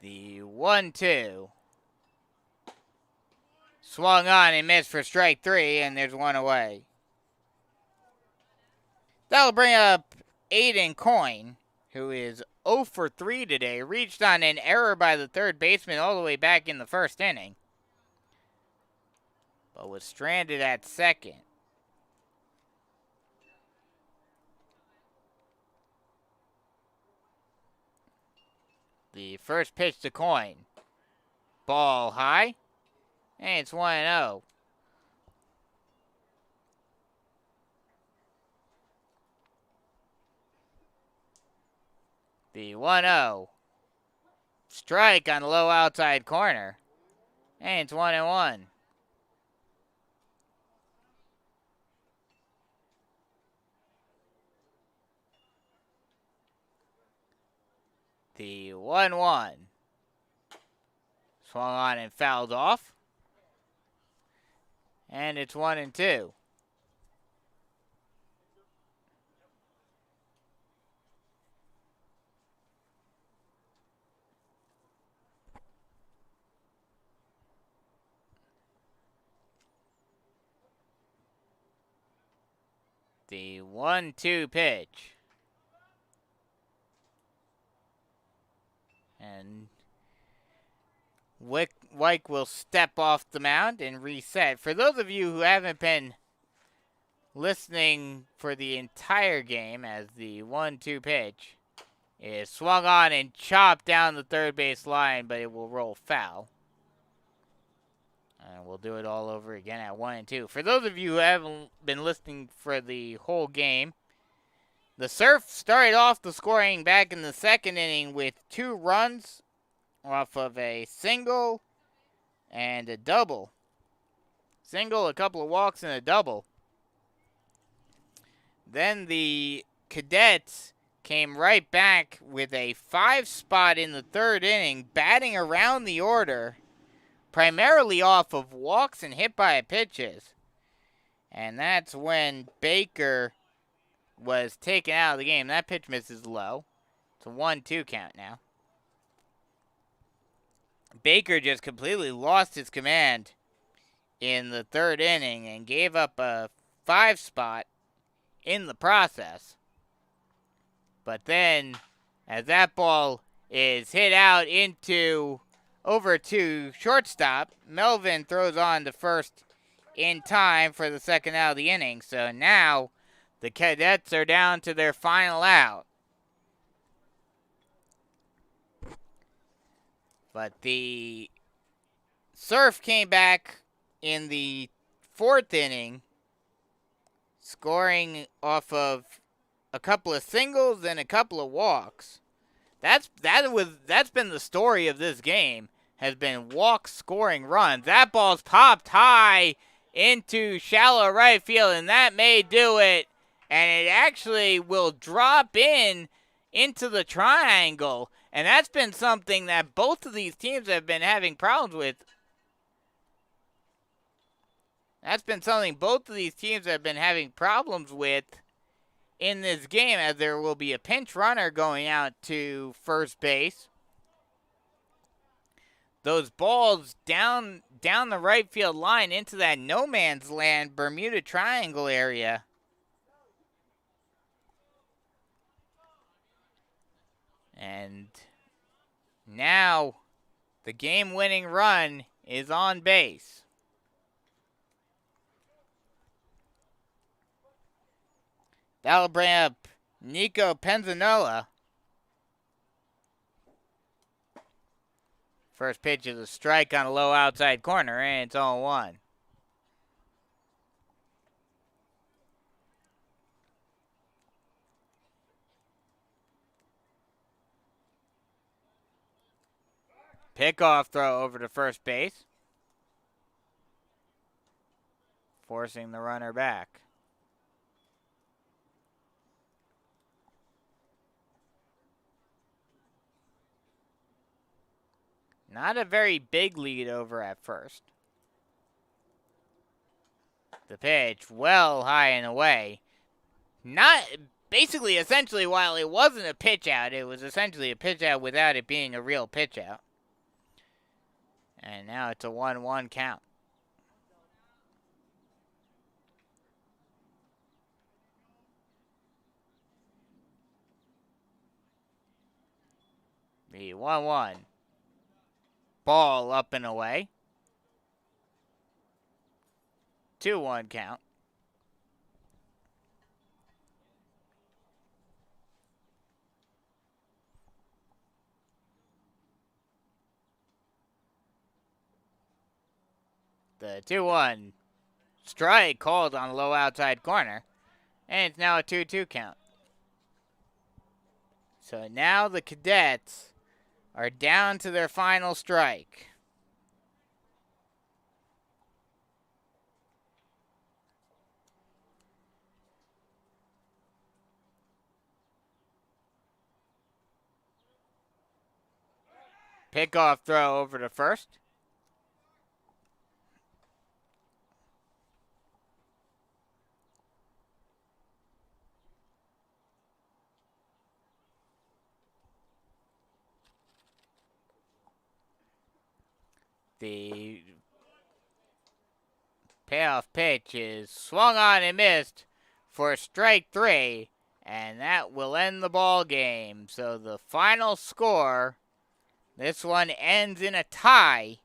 Speaker 2: The 1-2. Swung on and missed for strike 3, and there's one away. That'll bring up Aiden Coyne, who is 0 for 3 today. Reached on an error by the third baseman all the way back in the first inning, but was stranded at second. The first pitch to Coyne. Ball high, and it's 1-0. The 1-0. Strike on the low outside corner, and it's 1-1. The 1-1. Swung on and fouled off. And it's 1-2. The 1-2 pitch. And Wyke will step off the mound and reset. For those of you who haven't been listening for the entire game, as the 1-2 pitch is swung on and chopped down the third base line, but it will roll foul. And we'll do it all over again at 1-2. For those of you who haven't been listening for the whole game, the Surf started off the scoring back in the second inning with 2 runs off of a single and a double. Single, a couple of walks, and a double. Then the Cadets came right back with a 5 spot in the third inning, batting around the order, primarily off of walks and hit by pitches. And that's when Baker was taken out of the game. That pitch misses low. It's a 1-2 count now. Baker just completely lost his command in the third inning and gave up a 5 spot in the process. But then, as that ball is hit out over to shortstop, Melvin throws on to first in time for the second out of the inning. So now the Cadets are down to their final out. But the Surf came back in the fourth inning, scoring off of a couple of singles and a couple of walks. That's been the story of this game, has been walks scoring runs. That ball's popped high into shallow right field, and that may do it. And it actually will drop into the triangle. And that's been something that both of these teams have been having problems with. That's been something both of these teams have been having problems with in this game, as there will be a pinch runner going out to first base. Those balls down the right field line into that no man's land Bermuda Triangle area. And now the game-winning run is on base. That'll bring up Nico Penzanola. First pitch is a strike on a low outside corner, and it's 0-1. Pickoff throw over to first base, forcing the runner back. Not a very big lead over at first. The pitch well high and away. Essentially, while it wasn't a pitch out, it was essentially a pitch out without it being a real pitch out. And now it's a 1-1 count. The 1-1. Ball up and away. 2-1 count. The 2-1 strike called on the low outside corner. And it's now a 2-2 count. So now the Cadets are down to their final strike. Pickoff throw over to first. The payoff pitch is swung on and missed for strike 3, and that will end the ball game. So the final score, this one ends in a tie,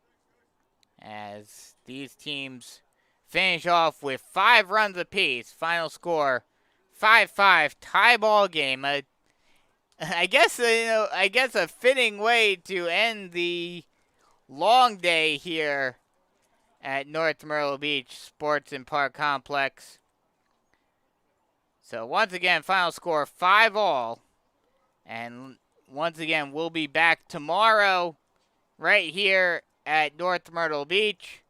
Speaker 2: as these teams finish off with 5 runs apiece. Final score, 5-5, tie ball game. I guess a fitting way to end the long day here at North Myrtle Beach Sports and Park Complex. So once again, final score 5-all. And once again, we'll be back tomorrow right here at North Myrtle Beach,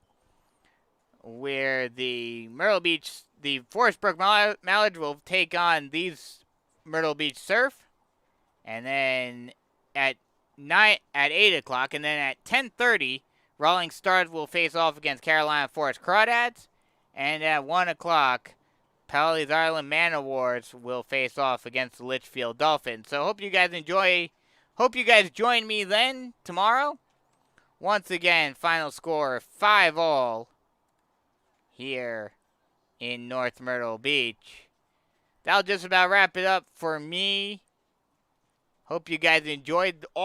Speaker 2: where the Forest Brook Mallards will take on these Myrtle Beach Surf. And then at 8 o'clock, and then at 10:30, Rawlings Stars will face off against Carolina Forest Crawdads, and at 1 o'clock, Palisades Island Man o' Wars will face off against the Litchfield Dolphins. So hope you guys enjoy. Hope you guys join me then tomorrow. Once again, final score 5-all here in North Myrtle Beach. That'll just about wrap it up for me. Hope you guys enjoyed all